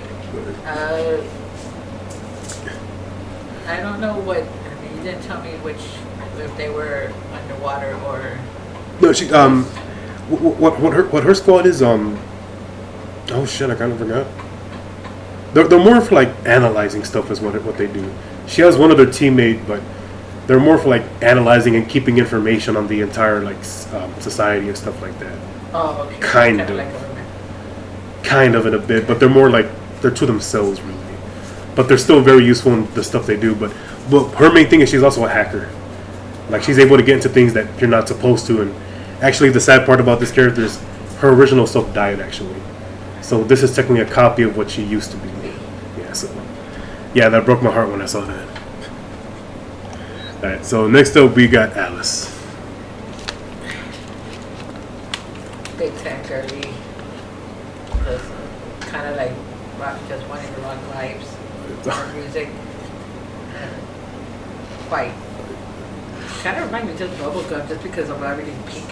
I don't know what. I mean, you didn't tell me if they were underwater or. No, she what her squad is. Oh shit, I kind of forgot. They're more for like analyzing stuff is what they do. She has one other teammate, but they're more for like analyzing and keeping information on the entire like society and stuff like that. Oh, okay. Kind Kinda of. like a- Kind of in a bit, but they're more like they're to themselves really. But they're still very useful in the stuff they do. But her main thing is she's also a hacker. Like she's able to get into things that you're not supposed to. And actually, the sad part about this character is her original self died actually. So this is technically a copy of what she used to be. Yeah. So yeah, that broke my heart when I saw that. All right. So next up we got Alice. big time girly. Kind of like rock, just wanting to rock vibes, rock music. Quite. Kind of remind me just bubblegum just because of everything pink.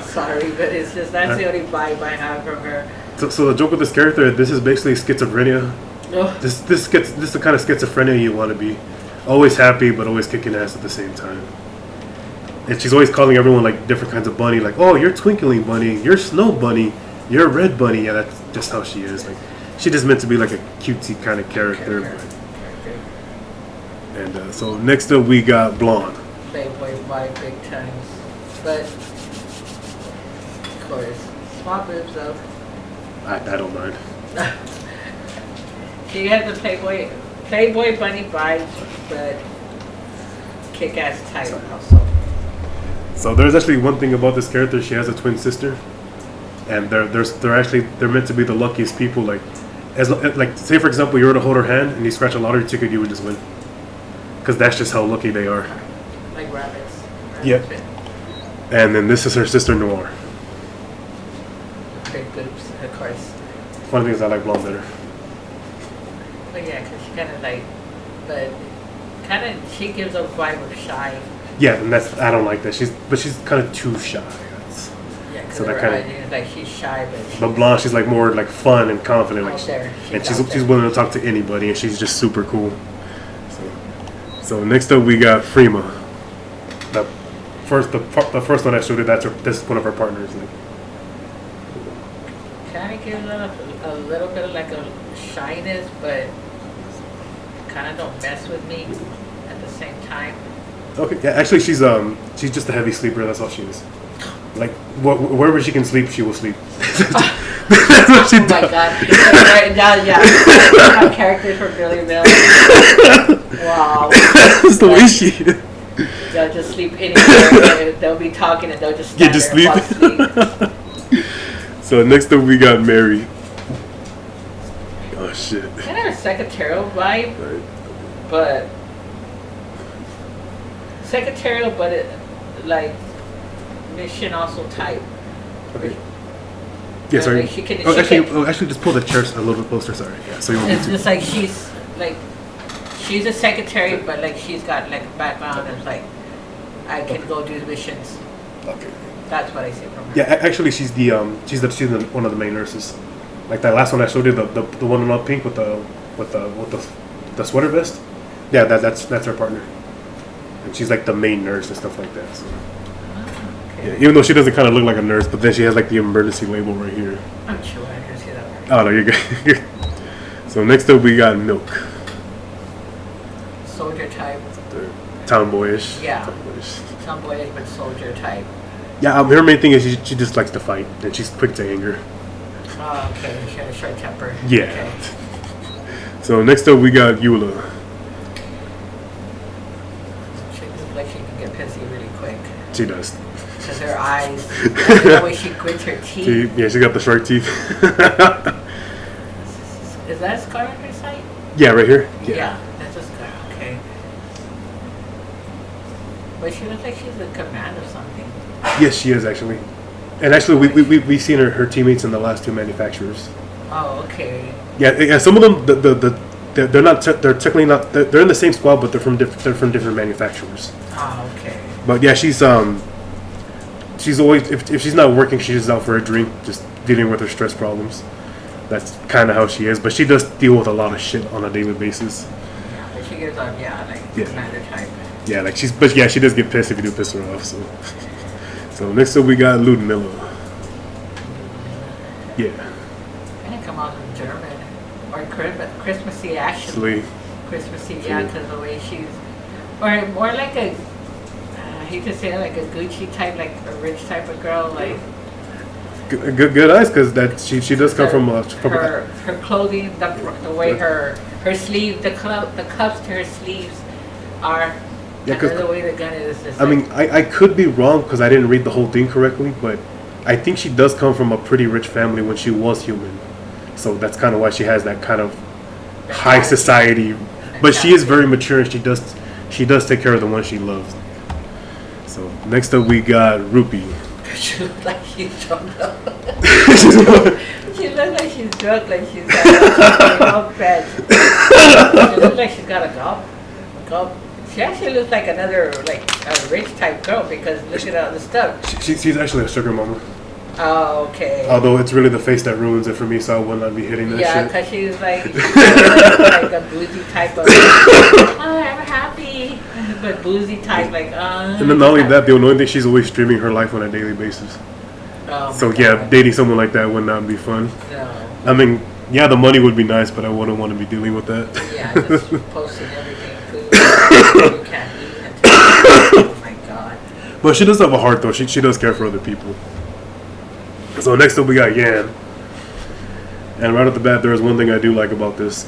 Sorry, but it's just that's the only vibe I have from her. So the joke with this character, this is basically schizophrenia. Oh. This is the kind of schizophrenia you want to be. Always happy, but always kicking ass at the same time. And she's always calling everyone like different kinds of bunny, like, oh, you're twinkling bunny, you're snow bunny, you're red bunny. Yeah, that's just how she is. Like, she just meant to be like a cutesy kind of character. And so next up we got Blonde. Playboy vibe big times, but of course, small boobs though. I don't mind. She has the Playboy bunny vibes, but kick-ass type also. So there's actually one thing about this character. She has a twin sister, and they're meant to be the luckiest people. Like, like say for example, you were to hold her hand and you scratch a lottery ticket, you would just win. Because that's just how lucky they are. Like rabbits. Yep. And then this is her sister Noir. Big boobs, of course. Funny thing is I like Blonde better. But yeah, because she kind of like, but she gives a vibe of shy. Yeah, and I don't like that. She's kind of too shy. Yeah, because So that her kinda- eyes is like she's shy, But Blonde, she's like more like fun and confident. Like, out there. and out she's there. willing to talk to anybody, and she's just super cool. So next up we got Freema. The first one I showed you. This is one of her partners. Like, Kind of gives a little bit of like a shyness, but kind of don't mess with me at the same time. okay, yeah, actually she's just a heavy sleeper. That's all she is. Like wherever she can sleep, she will sleep. That's what she Oh my does. god. Right now, yeah. My characters from Billy Mill. Wow. That's the way she is. They'll just sleep anywhere. They'll be talking and they'll just stand just there and sleep. fall asleep. So next up we got Mary. Oh shit. Kind of a secretarial vibe, Right. but secretarial, but it like mission also type. Okay. Yeah, sorry. Like she can- oh, she actually, can- actually, just pull the chairs a little bit closer. Sorry. Yeah. So you want me It's to? just like she's a secretary, but like she's got like a background and like I can go do missions. Okay. That's what I see from her. Yeah, actually, she's one of the main nurses. Like that last one I showed you, the one in all pink with the sweater vest. Yeah, that's her partner, and she's like the main nurse and stuff like that. So. Okay. Yeah, even though she doesn't kind of look like a nurse, but then she has like the emergency label right here. I'm sure I can see that. Right. Oh no, you're good. So next up we got Milk, Soldier type, the tomboyish. Yeah. Tomboyish. tomboyish but soldier type. Yeah, her main thing is she just likes to fight, and she's quick to anger. Oh, okay. She had a short temper. Yeah. Okay. So next up we got Eula. She looks like she can get pissy really quick. She does. Because her eyes, the way she grits her teeth. Yeah, she got the shark teeth. Is that a scar on her side? Yeah, right here. Yeah, that's a scar. Okay. But she looks like she's in command of something. Yes, she is actually. And actually, we've seen her teammates in the last two manufacturers. Oh, okay. Yeah, some of them they're not they're technically not they're in the same squad, but they're from different manufacturers. Oh, okay. But yeah, she's always if she's not working, she's just out for a drink, just dealing with her stress problems. That's kind of how she is. But she does deal with a lot of shit on a daily basis. Yeah, but she gives up, like commander type. Yeah, like she does get pissed if you do piss her off. So next up we got Ludmilla. Yeah. And it come out in German or Christmassy actually. Christmassy, yeah, because the way she's, or more like a, I hate to say it, like a Gucci type, like a rich type of girl, like. Good eyes, because that she does come from her clothing, the way her sleeve, the cuffs to her sleeves are. Yeah, the way the gun is. I mean, I could be wrong because I didn't read the whole thing correctly, but I think she does come from a pretty rich family when she was human, so that's kind of why she has that kind of high society. But she is very mature, and she does take care of the one she loves. So next up we got Rupi. She looks like she's drunk. She looks like she's drunk, like she's got a golf bed. She looks like she's got a golf. She actually looks like another, like a rich type girl because look at all the stuff. She's actually a sugar mama. Oh, okay. Although it's really the face that ruins it for me, so I will not be hitting that shit. Yeah, because she's like a boozy type of, oh, I'm happy, but boozy type, like, And then not only that, the annoying thing, she's always streaming her life on a daily basis. Oh, so yeah, dating someone like that would not be fun. No. I mean, yeah, the money would be nice, but I wouldn't want to be dealing with that. Yeah, just posting everything, food you can't eat. Oh my god. But she does have a heart, though. She does care for other people. So next up we got Yan. And right off the bat, there is one thing I do like about this.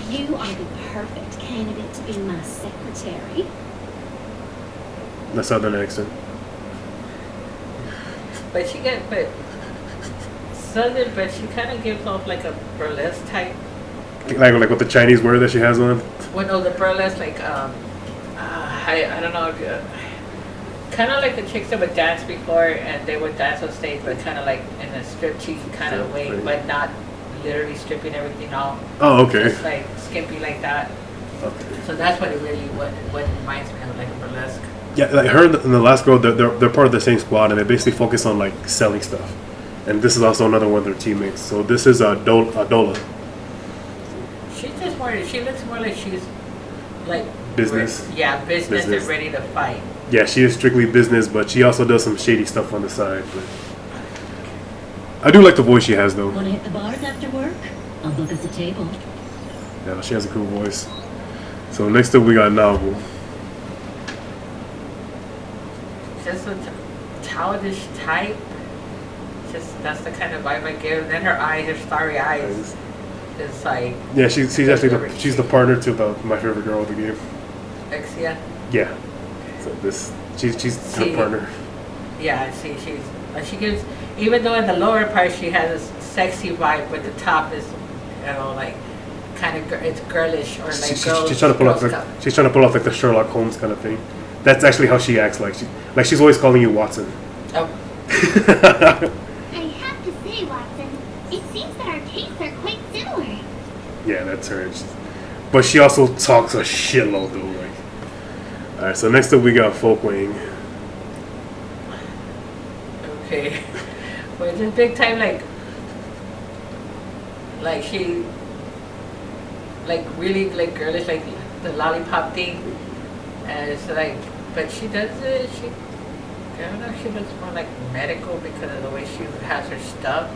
You are the perfect candidate to be my secretary. The southern accent. But she southern, but she kind of gives off like a burlesque type. Like with the Chinese word that she has on? Well, no, the burlesque, like, I don't know, kind of like the chicks that would dance before and they would dance on stage, but kind of like in a strip cheesy kind of way, but not literally stripping everything off. Oh, okay. Just like skimpy like that. Okay. So that's what it really, what reminds me of, like a burlesque. Yeah, like her and the last girl, they're part of the same squad, and they basically focus on like selling stuff. And this is also another one of their teammates. So this is Dola. She's just more. She looks more like she's like business. Yeah, business and ready to fight. Yeah, she is strictly business, but she also does some shady stuff on the side. But I do like the voice she has, though. Want to hit the bars after work? I'll book us a table. Yeah, she has a cool voice. So next up we got Novel. Just a childish type. Just that's the kind of vibe I give. And then her eyes, her starry eyes, is like. Yeah, she's actually she's the partner to my favorite girl of the game. Exia. Yeah. So she's her partner. Yeah, she gives, even though in the lower part she has a sexy vibe, but the top is, like kind of it's girlish or like she's trying to pull off like the Sherlock Holmes kind of thing. That's actually how she acts. Like she's always calling you Watson. Oh. I have to say, Watson, it seems that our tastes are quite similar. Yeah, that's her. But she also talks a shitload though. Alright, so next up we got Folkwang. Okay. But just big time like she like really like girlish, like the lollipop thing. And it's like, but she does it, I don't know if she looks more like medical because of the way she has her stuff.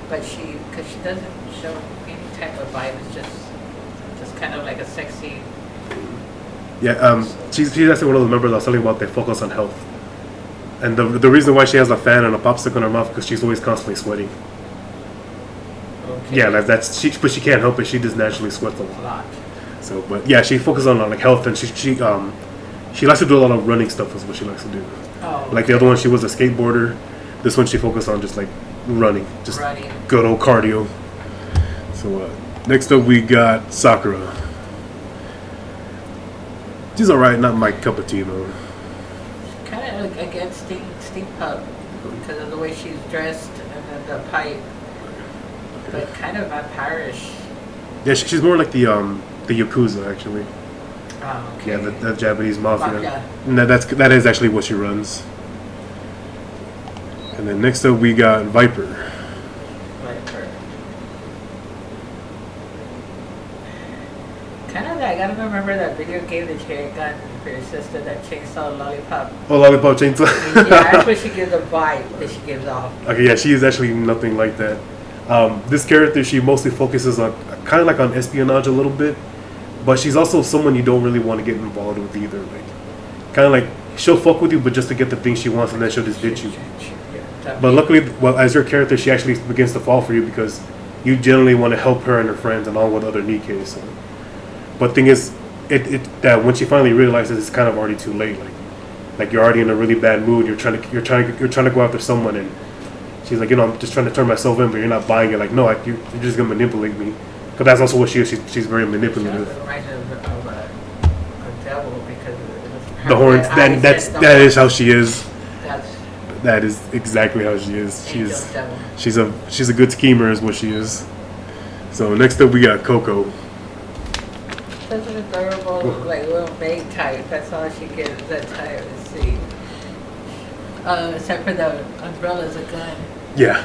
But because she doesn't show any type of vibe, it's just kind of like a sexy. Yeah, she's actually one of the members I was telling you about. They focus on health, and the reason why she has a fan and a popsicle in her mouth because she's always constantly sweating. Okay. Yeah, but she can't help it. She just naturally sweats a lot. So, but yeah, she focuses on like health, and she likes to do a lot of running stuff. Is what she likes to do. Oh. Okay. Like the other one, she was a skateboarder. This one, she focused on just like running, good old cardio. So next up, we got Sakura. She's alright, not my cup of tea though. Kind of like against Stink Pup because of the way she's dressed and then the pipe, but kind of vampirish. Yeah, she's more like the Yakuza actually. Oh, okay. Yeah, the Japanese mafia. And that is actually what she runs. And then next up we got Viper. Kind of, I gotta remember that video game that you get a gun for your sister, that chainsaw lollipop. Oh, Lollipop Chainsaw. Yeah, that's what she gives a vibe that she gives off. Okay, yeah, she is actually nothing like that. This character, she mostly focuses on kind of like on espionage a little bit, but she's also someone you don't really want to get involved with either. Like, kind of like she'll fuck with you, but just to get the things she wants, and then she'll just ditch you. But luckily, well, as your character, she actually begins to fall for you because you generally want to help her and her friends and all with other Nikkes. So. But thing is, that when she finally realizes it's kind of already too late. Like you're already in a really bad mood. You're trying to go after someone, and she's like, I'm just trying to turn myself in, but you're not buying it. Like, no, you're just gonna manipulate me. Because that's also what she is. She's very manipulative. She reminds me of a devil because of The horns. That is how she is. That's That is exactly how she is. devil. She's a good schemer, is what she is. So next up we got Coco. Such an adorable, like little maid type. That's all she gives that type. Let's see. Except for the umbrella's a gun. Yeah.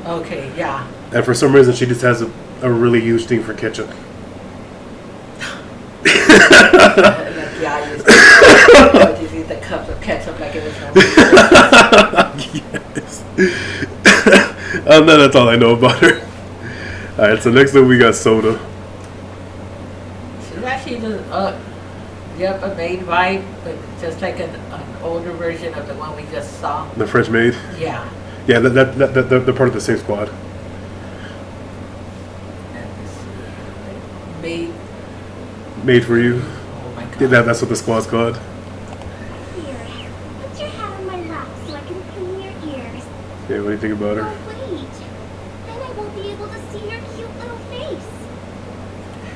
Okay, yeah. And for some reason she just has a really huge thing for ketchup. Yeah, I just eat the cups of ketchup like it was Yes. No, that's all I know about her. Alright, so next up we got Soda. She's actually just, a maid vibe, but just like an older version of the one we just saw. The French maid. Yeah. Yeah, they're part of the same squad. And this, maid. Made for you. Oh my god. Yeah, that's what the squad's called. Here, put your head on my lap so I can clean your ears. Yeah, what do you think about her? Oh, wait. Then I won't be able to see your cute little face.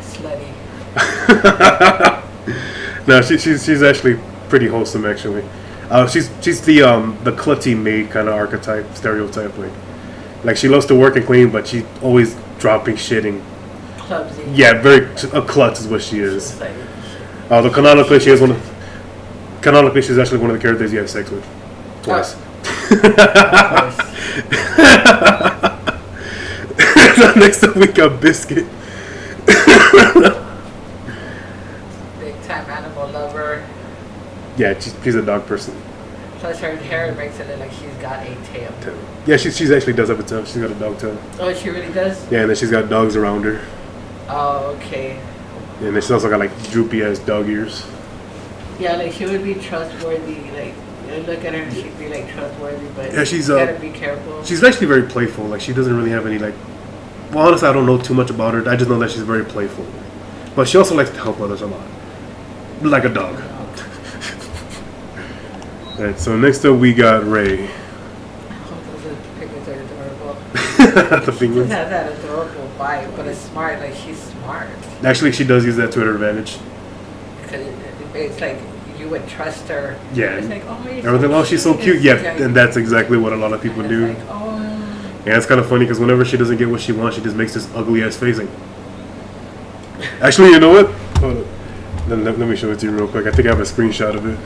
Slutty. No, she's actually pretty wholesome actually. She's the klutzy maid kind of archetype, stereotype. Like she loves to work and clean, but she's always dropping shit and Clumsy. yeah, very a klutz is what she is. She's like, Although canonically she's actually one of the characters you have sex with twice. So next up we got Biscuit. big time animal lover. Yeah, she's a dog person. Plus her hair makes it look like she's got a tail. Yeah, she's actually does have a tail. She's got a dog tail. Oh, she really does? Yeah, and then she's got dogs around her. Oh, okay. And then she's also got like droopy ass dog ears. Yeah, like she would be trustworthy. Like you look at her and she'd be like trustworthy, but Yeah, she's you gotta be careful. She's actually very playful. Like she doesn't really have any like. Well, honestly, I don't know too much about her. I just know that she's very playful. But she also likes to help others a lot, like a dog. Alright, so next up we got Ray. Oh, those pictures are adorable. The She penguins. has that adorable vibe, but it's smart. Like she's smart. Actually, she does use that to her advantage. Because it's like you would trust her. Yeah. It's like, oh, you're Everything. so Oh, she's so cute. Yeah, and that's exactly what a lot of people and do. it's like, oh. Yeah, it's kind of funny because whenever she doesn't get what she wants, she just makes this ugly ass face. Like, actually, you know what? Hold up. Let me show it to you real quick. I think I have a screenshot of it.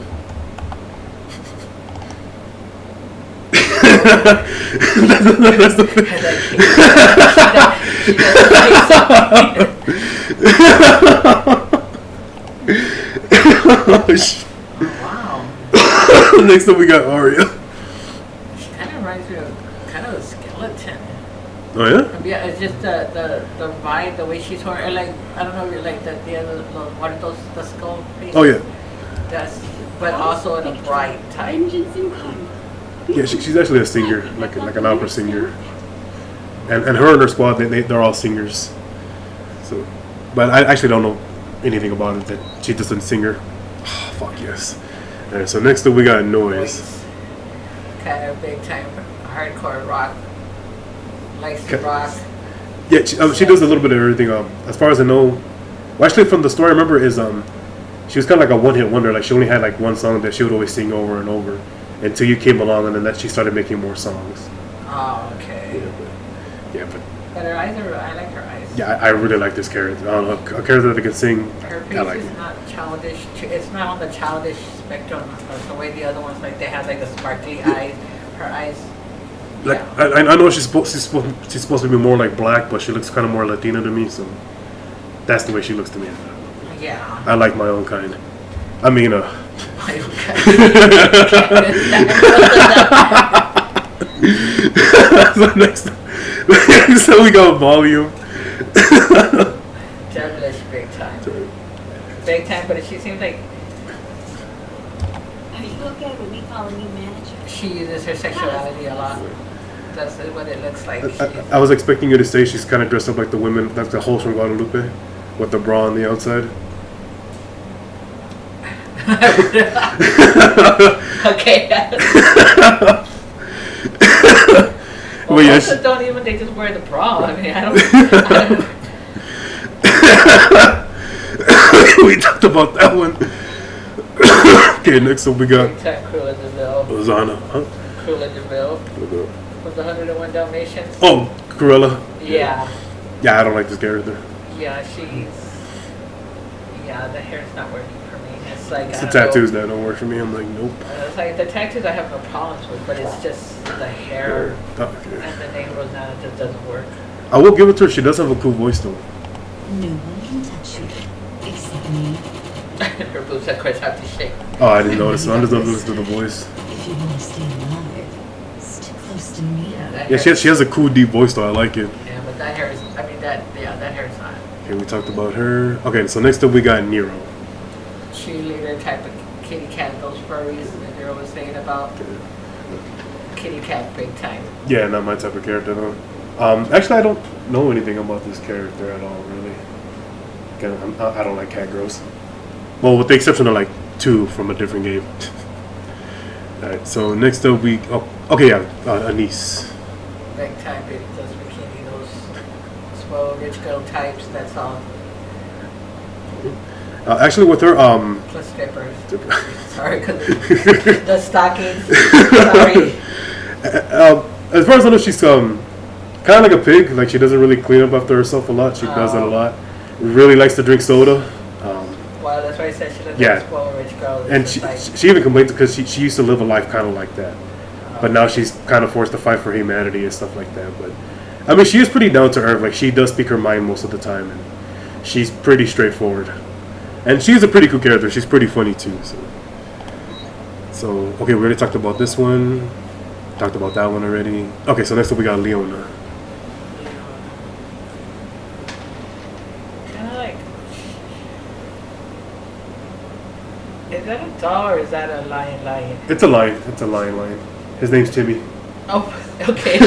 That's the Wow. Next up, we got Aria. She kind of reminds me of kind of a skeleton. Oh yeah. Yeah, it's just the vibe, the way she's wearing. Like I don't know, like the other what are those the skull faces? Oh yeah. That's but also in a bright type. Vengeance incoming. Yeah, she's actually a singer, like an opera singer. And her and her squad, they're all singers. So, but I actually don't know anything about it that she doesn't singer. Oh, fuck yes. Alright, so next up we got Noise. Kind of big time hardcore rock. Likes to rock. Yeah, she does a little bit of everything. As far as I know, well, actually from the story I remember is she was kind of like a one-hit wonder. Like she only had like one song that she would always sing over and over until you came along, and then that she started making more songs. Oh, okay. But her eyes are. I like her eyes. yeah, I really like this character. I don't know, a character that can sing. Her face I like is it. not childish. It's not on the childish spectrum the way the other ones like they have like the sparkly eyes. Her eyes. Like Yeah. I know she's supposed to be more like black, but she looks kind of more Latina to me. So that's the way she looks to me. Like Yeah. I like my own kind. I mean, so next so we got volume. Devilish big time. Big time, but she seems like Are you okay with me calling you manager? she uses her sexuality a lot. That's what it looks like. I was expecting you to say she's kind of dressed up like the women, like the host from Guadalupe, with the bra on the outside. Okay. Well, yeah, most don't even, they just wear the bra. I mean, I don't we talked about that one. Okay, next up we got Big time Cruella DeVille. Lasagna. Huh? Cruella DeVille from the 101 Dalmatians. Oh, Cruella. Yeah. Yeah, I don't like this character. Yeah, the hair's not working for me. It's like, It's I the don't know. tattoos that don't work for me. I'm like, nope. It's like the tattoos I have no problems with, but it's just the hair Okay. and the name Rosanna just doesn't work. I will give it to her. She does have a cool voice though. No one can touch you except me. Her boobs, of course, have to shake. Oh, I didn't notice. So I'm just listen to the voice. If you want to stay alive, stick close to me. That Yeah, hair- she has a cool deep voice though. I like it. Yeah, but that hair is, I mean, that hair is not. Okay, we talked about her. Okay, so next up we got Nero. Cheerleader type of kitty cat, those furries that girl was saying about. Kitty cat big time. Yeah, not my type of character though. Actually, I don't know anything about this character at all, really. Again, I don't like cat girls. Well, with the exception of like 2 from a different game. Alright, so next up we... Oh, okay, yeah, Anise. Big time, big, those bikini, those small rich girl types, that's all. Actually, with her... Plus strippers. Sorry, because the stockings. Sorry. As far as I know, she's kind of like a pig. Like, she doesn't really clean up after herself a lot. She does it a lot. Really likes to drink soda. Well, that's why I said she looks Yeah. like a spoiled rich girl. And It's just she even complains because she used to live a life kind of like that. But now she's kind of forced to fight for humanity and stuff like that. But, I mean, she is pretty down to earth. Like, she does speak her mind most of the time. And she's pretty straightforward. And she's a pretty cool character. She's pretty funny, too. So okay, we already talked about this one. Talked about that one already. Okay, so next up we got Leona. kind of like. Is that a doll or is that a lion? It's a lion. It's a lion. His name's Timmy. Oh, okay.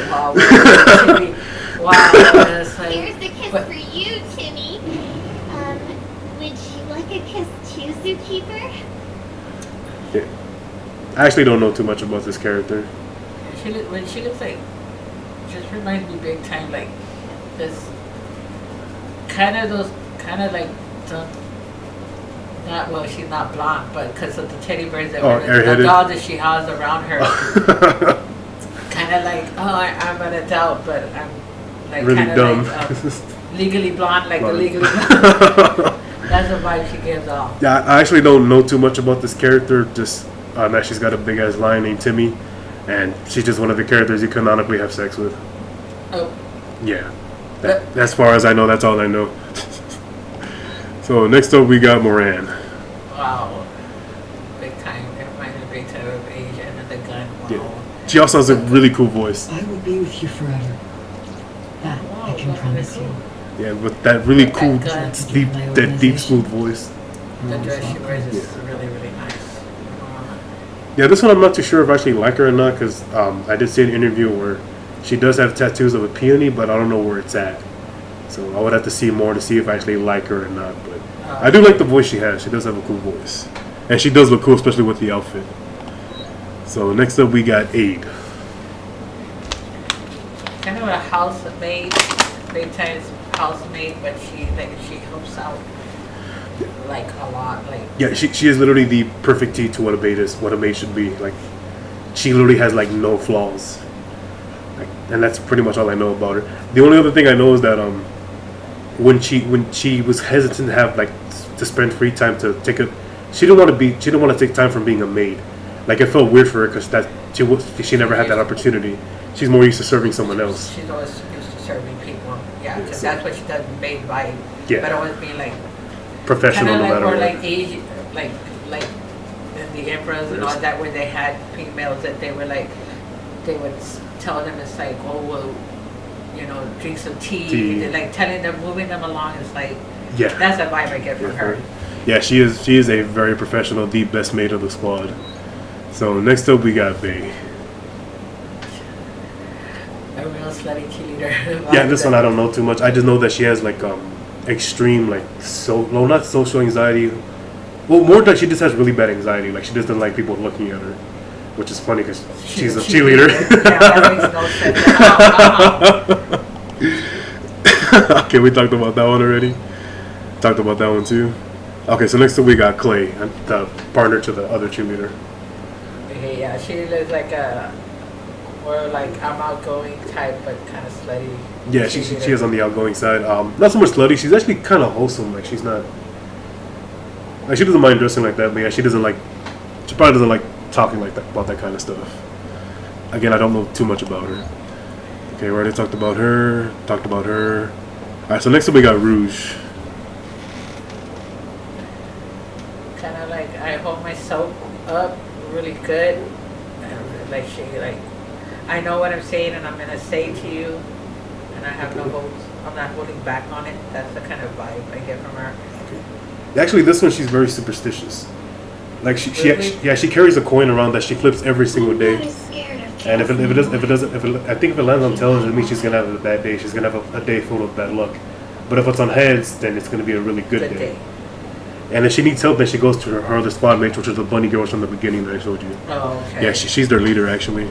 Wow. Timmy. Wow. That's like, Here's a kiss but- for you, Timmy. Would you like a kiss too, Zookeeper? Yeah. I actually don't know too much about this character. when she looks like, just reminds me big time like this, kind of like some. Not well, she's not blonde, but because of the teddy bears that were the airheaded. doll that she has around her, kind of like, I'm an adult, but I'm like Really kind dumb. of like legally blonde, like the Blonde. legally blonde. That's the vibe she gives off. Yeah, I actually don't know too much about this character. Just that she's got a big ass lion named Timmy, and she's just one of the characters you canonically have sex with. Oh, Yeah, as far as I know, that's all I know. So next up we got Moran. wow, big time. It reminds me big time of age and then the gun. Wow. Yeah. She also has a really cool voice. I will be with you forever. That I can promise you. Yeah, with that really With that cool, gun. deep, smooth voice. The dress she wears is really, really nice. Yeah, this one I'm not too sure if I actually like her or not because I did see an interview where she does have tattoos of a peony, but I don't know where it's at. So I would have to see more to see if I actually like her or not. But I do like the voice she has. She does have a cool voice. And she does look cool, especially with the outfit. So next up we got Aid. Kind of a housemaid, big time housemaid, but she helps out like a lot. Like Yeah, she is literally the perfect T to what a maid is, what a maid should be. Like, she literally has like no flaws. Like, and that's pretty much all I know about her. The only other thing I know is that when she was hesitant to have like to spend free time to take a, she didn't want to take time from being a maid. Like it felt weird for her because she never had that opportunity. She's more used to serving someone else. she's always used to serving people. Yeah, because that's what she does, maid vibe. Yeah. But always being like professional Kind no of like matter or what. like Asian, like in the emperors and all that, where they had females that they were like, they would tell them it's like, oh well, drink some tea. Tea. They're like telling them, moving them along. It's like Yeah. that's the vibe I get from her. Yeah, she is a very professional, the best mate of the squad. So next up we got Bay. A real slutty cheerleader. Yeah, this one I don't know too much. I just know that she has like extreme not social anxiety. Well, more like she just has really bad anxiety. Like she just doesn't like people looking at her, which is funny because she's a cheerleader. Yeah, that makes no sense. Okay, we talked about that one already. Talked about that one too. Okay, so next up we got Clay, the partner to the other cheerleader. Okay, yeah, she looks like a more like I'm outgoing type, but kind of slutty. Yeah, she is on the outgoing side. Not so much slutty. She's actually kind of wholesome. Like she's not. Like she doesn't mind dressing like that, but yeah, she probably doesn't like talking like that about that kind of stuff. Again, I don't know too much about her. Okay, we already talked about her. All right, so next up we got Rouge. Kind of like I hold myself up really good, and like I know what I'm saying, and I'm gonna say to you, and I have no holds. I'm not holding back on it. That's the kind of vibe I get from her. Actually, this one she's very superstitious. Like she Really? she carries a coin around that she flips every single I'm day. not scared of And if it lands on tails, it means she's gonna have a bad day. She's gonna have a day full of bad luck. But if it's on heads, then it's gonna be a really good day. And if she needs help, then she goes to her other squad mates, which are the bunny girls from the beginning that I showed you. Oh, okay. Yeah, she's their leader actually.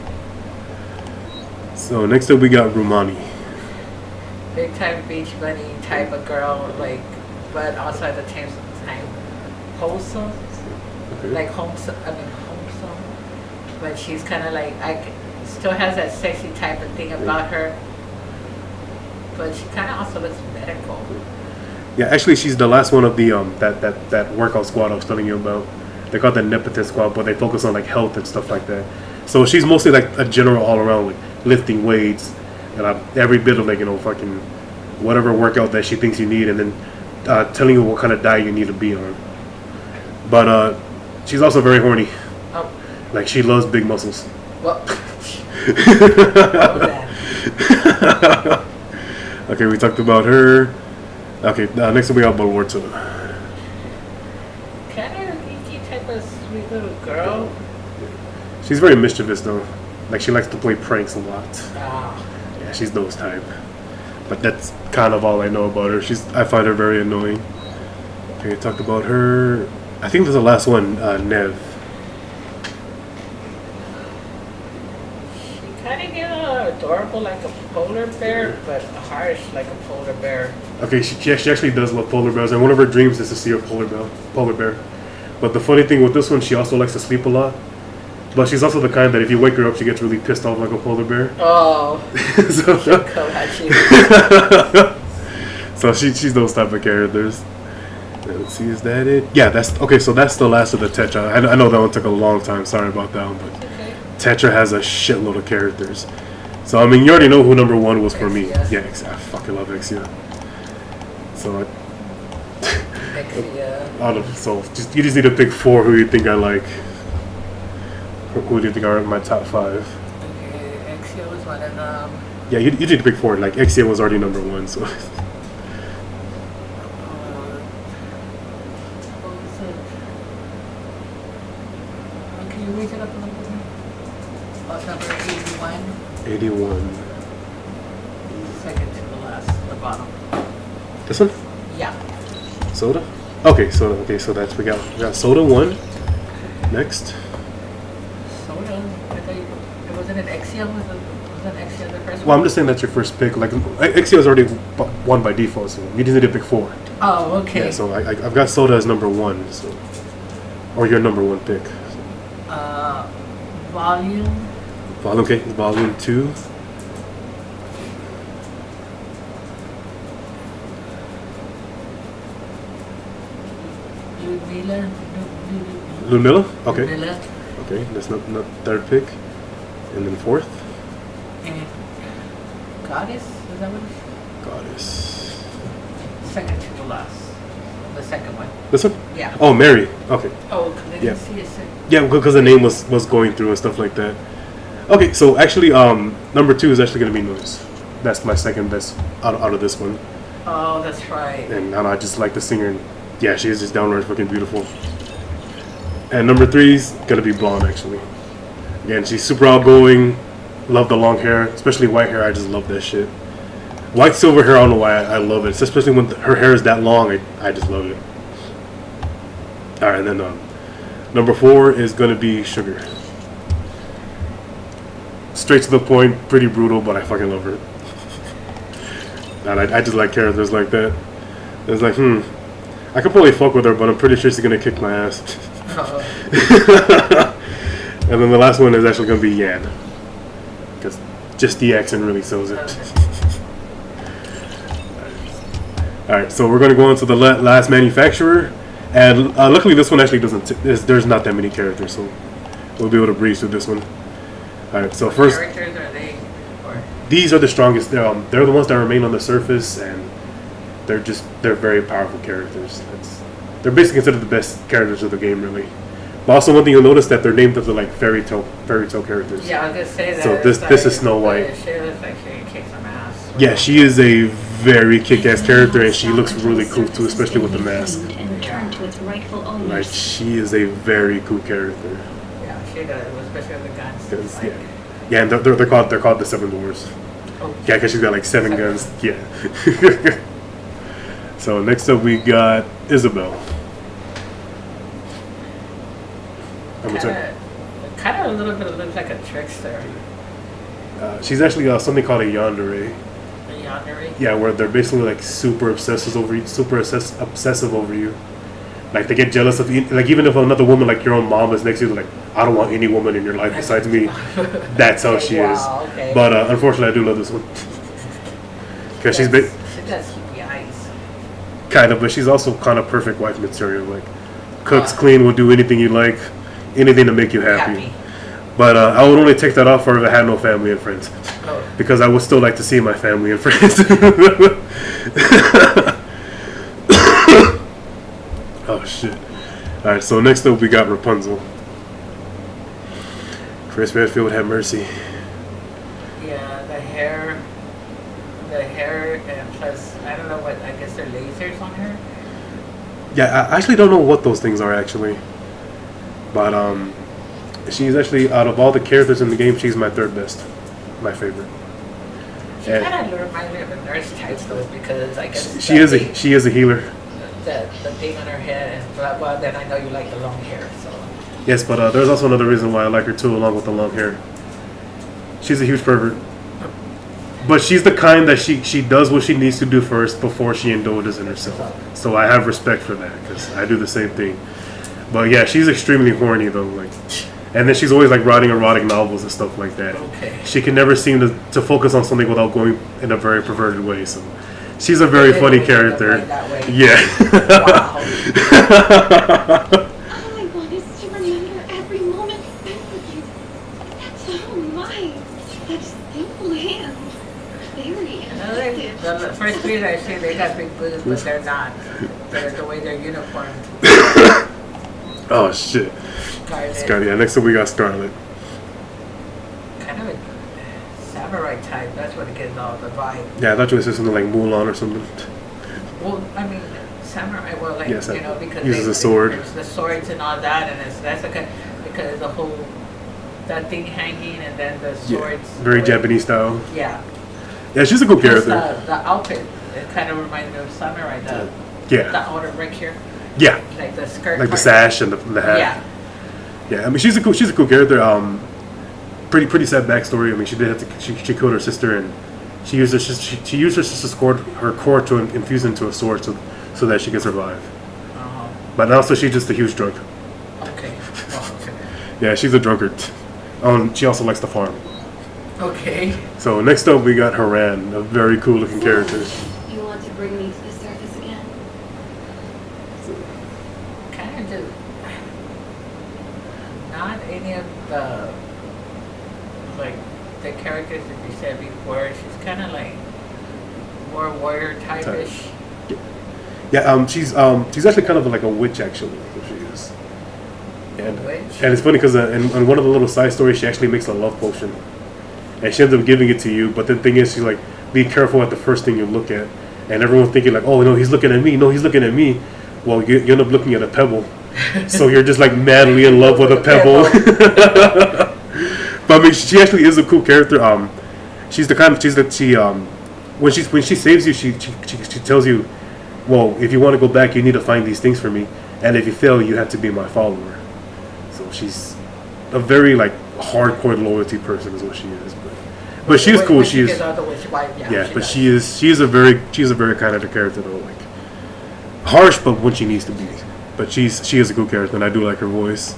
So next up we got Rumani. Big time beach bunny type of girl, like, but also at the same time wholesome. Okay. Like wholesome, but she's kind of like still has that sexy type of thing about her, but she kind of also looks medical. Yeah, actually she's the last one of the that workout squad I was telling you about. They call it the Nepotism squad, but they focus on like health and stuff like that. So she's mostly like a general all around, like lifting weights and every bit of like fucking whatever workout that she thinks you need, and then telling you what kind of diet you need to be on. But she's also very horny. Oh, Like she loves big muscles. well, oh, that. Okay, we talked about her. Okay, next up we got Balwarta. Kind of geeky type of sweet little girl. She's very mischievous though. Like she likes to play pranks a lot. Ah, Yeah, she's those type. But that's kind of all I know about her. I find her very annoying. Okay, we talked about her. I think this is the last one, Nev. she kind of get adorable like a polar bear, but harsh like a polar bear. Okay, she actually does love polar bears, and one of her dreams is to see a polar bear. But the funny thing with this one, she also likes to sleep a lot. But she's also the kind that if you wake her up, she gets really pissed off like a polar bear. Oh, So, she'll come at you. so she's those type of characters. Let's see, is that it? Yeah, that's okay. So that's the last of the Tetra. I know that one took a long time. Sorry about that one, but Okay. Tetra has a shitload of characters. So I mean, you already know who number one was for me. Exia. Yeah, I fucking love Exia. So you just need to pick four who you think I like. Who do you think are in my top five? Okay, Exia was one of them. Yeah, you need to pick four. Like Exia was already number one, so. What was it? Can you raise it up a little bit? Oh, it's number 81. 81. Second to the last, the bottom. This one? Yeah. Soda? Okay, Soda. Okay, so we got Soda 1. Next. Soda. I thought it wasn't an Exia. Was an Exia the first Well, one? I'm just saying that's your first pick. Like, Exia is already won by default, so you just need to pick four. Oh, okay. Yeah, so I've got Soda as number one, so. Or your number one pick. Volume. Okay, volume 2. Ludmilla? Okay. Ludmilla. Okay, that's not third pick. And then fourth? And Goddess. Is that what it is? Goddess. Second to the last. the second one. This one? Yeah. Oh, Mary. Okay. Oh, because I Yeah. didn't see it. Yeah, because the name was going through and stuff like that. Okay, so actually, number 2 is actually gonna be Noise. That's my second best out of this one. Oh, that's right. And I just like the singer. And yeah, she is just downright fucking beautiful. And number 3 is gonna be Blonde, actually. Again, she's super outgoing. Love the long hair, especially white hair. I just love that shit. White silver hair, I don't know why I love it. Especially when her hair is that long, I just love it. All right, and then number 4 is gonna be Sugar. Straight to the point, pretty brutal, but I fucking love her. And I just like characters like that. It's like, I could probably fuck with her, but I'm pretty sure she's gonna kick my ass. And then the last one is actually gonna be Yan, because just the accent really sells it. All right, so we're gonna go into the last manufacturer, and luckily this one actually doesn't. There's not that many characters, so we'll be able to breeze through this one. All right, so first, Characters are they? Or these are the strongest. They're the ones that remain on the surface, and they're very powerful characters. They're basically considered the best characters of the game, really. But also, one thing you'll notice that they're named after like fairy tale characters. yeah, I was gonna say that. So this is Snow White. She looks like she kicks some ass. Yeah, she is a very kick-ass character, and she looks really cool too, especially with the mask. And return to its rightful owners. Like, she is a very cool character. Yeah, she does, especially with the guns. 'Cause, Like, yeah, and they're called the Seven Dwarfs. oh, Yeah, because she's got like 7 guns. Yeah. So next up we got Isabel. kind of a little bit looks like a trickster. She's actually something called a yandere. A yandere. Yeah, where they're basically like super obsessive over you. Like they get jealous of you. Like even if another woman, like your own mom, is next to you, they're like, I don't want any woman in your life besides me. That's how she is. Okay. But unfortunately, I do love this one because she's big, She does keep the eyes. kind of, but she's also kind of perfect wife material. Like cooks, clean, will do anything you like, anything to make you happy. But I would only take that off for if I had no family and friends, because I would still like to see my family and friends. Oh shit! All right, so next up we got Rapunzel. Chris Redfield, have mercy. Yeah, the hair, and plus I don't know what. I guess they're lasers on her. Yeah, I actually don't know what those things are actually, but she's actually, out of all the characters in the game, she's my third best, my favorite. She kind of reminds me of a nurse type though, because I guess She is a healer. The thing on her head, and well, then I know you like the long hair, so. Yes, but there's also another reason why I like her too, along with the long hair. She's a huge pervert. But she's the kind that she does what she needs to do first before she indulges in herself. So I have respect for that, because I do the same thing. But yeah, she's extremely horny though, like, and then she's always like writing erotic novels and stuff like that. Okay. She can never seem to focus on something without going in a very perverted way. So she's a very funny character. Yeah. Wow. All I want is to remember every moment spent with you. That's all mine. Such simple hands. Very attractive. The first three that I see, they got big boobs, but they're not. They're the way they're uniformed. Oh shit. Scarlet. Yeah, next up we got Scarlet. Kind of a samurai type. That's what it gives all the vibe. Yeah, I thought you were something like Mulan or something. Well, I mean, samurai. Well, like Yes, because uses a sword. There's the swords and all that, and that's okay because the whole that thing hanging and then the swords. Yeah, very Japanese style. Yeah. Yeah, she's a cool Plus character. the outfit, it kind of reminds me of samurai. The Yeah. outer right here. Yeah. Like the skirt. Like the part. sash and the hat. Yeah. Yeah, I mean she's a cool character. Pretty sad backstory. I mean she did have to she killed her sister, and she used her sister's core to infuse into a sword so that she can survive. Uh-huh. But also she's just a huge drunk. Okay. Oh, okay. Yeah, she's a drunkard. She also likes to farm. Okay. So next up we got Haran, a very cool looking character. You want to bring me to the surface again? Kind of just not any of the the characters that you said before. She's kind of like more warrior type-ish. Yeah, she's actually kind of like a witch, actually. She is. And Witch? and it's funny because in one of the little side stories, she actually makes a love potion, and she ends up giving it to you. But the thing is, she's like, be careful at the first thing you look at, and everyone's thinking like, oh no, he's looking at me. No, he's looking at me. Well, you end up looking at a pebble, so you're just like madly in love with a pebble. But I mean, she actually is a cool character. She's the kind of when she saves you, she tells you, well, if you want to go back, you need to find these things for me, and if you fail, you have to be my follower. So she's a very like hardcore loyalty person, is what she is. But she is cool. She is. Yeah, but she is a very kind of a character though, like harsh, but when she needs to be. But she is a cool character, and I do like her voice.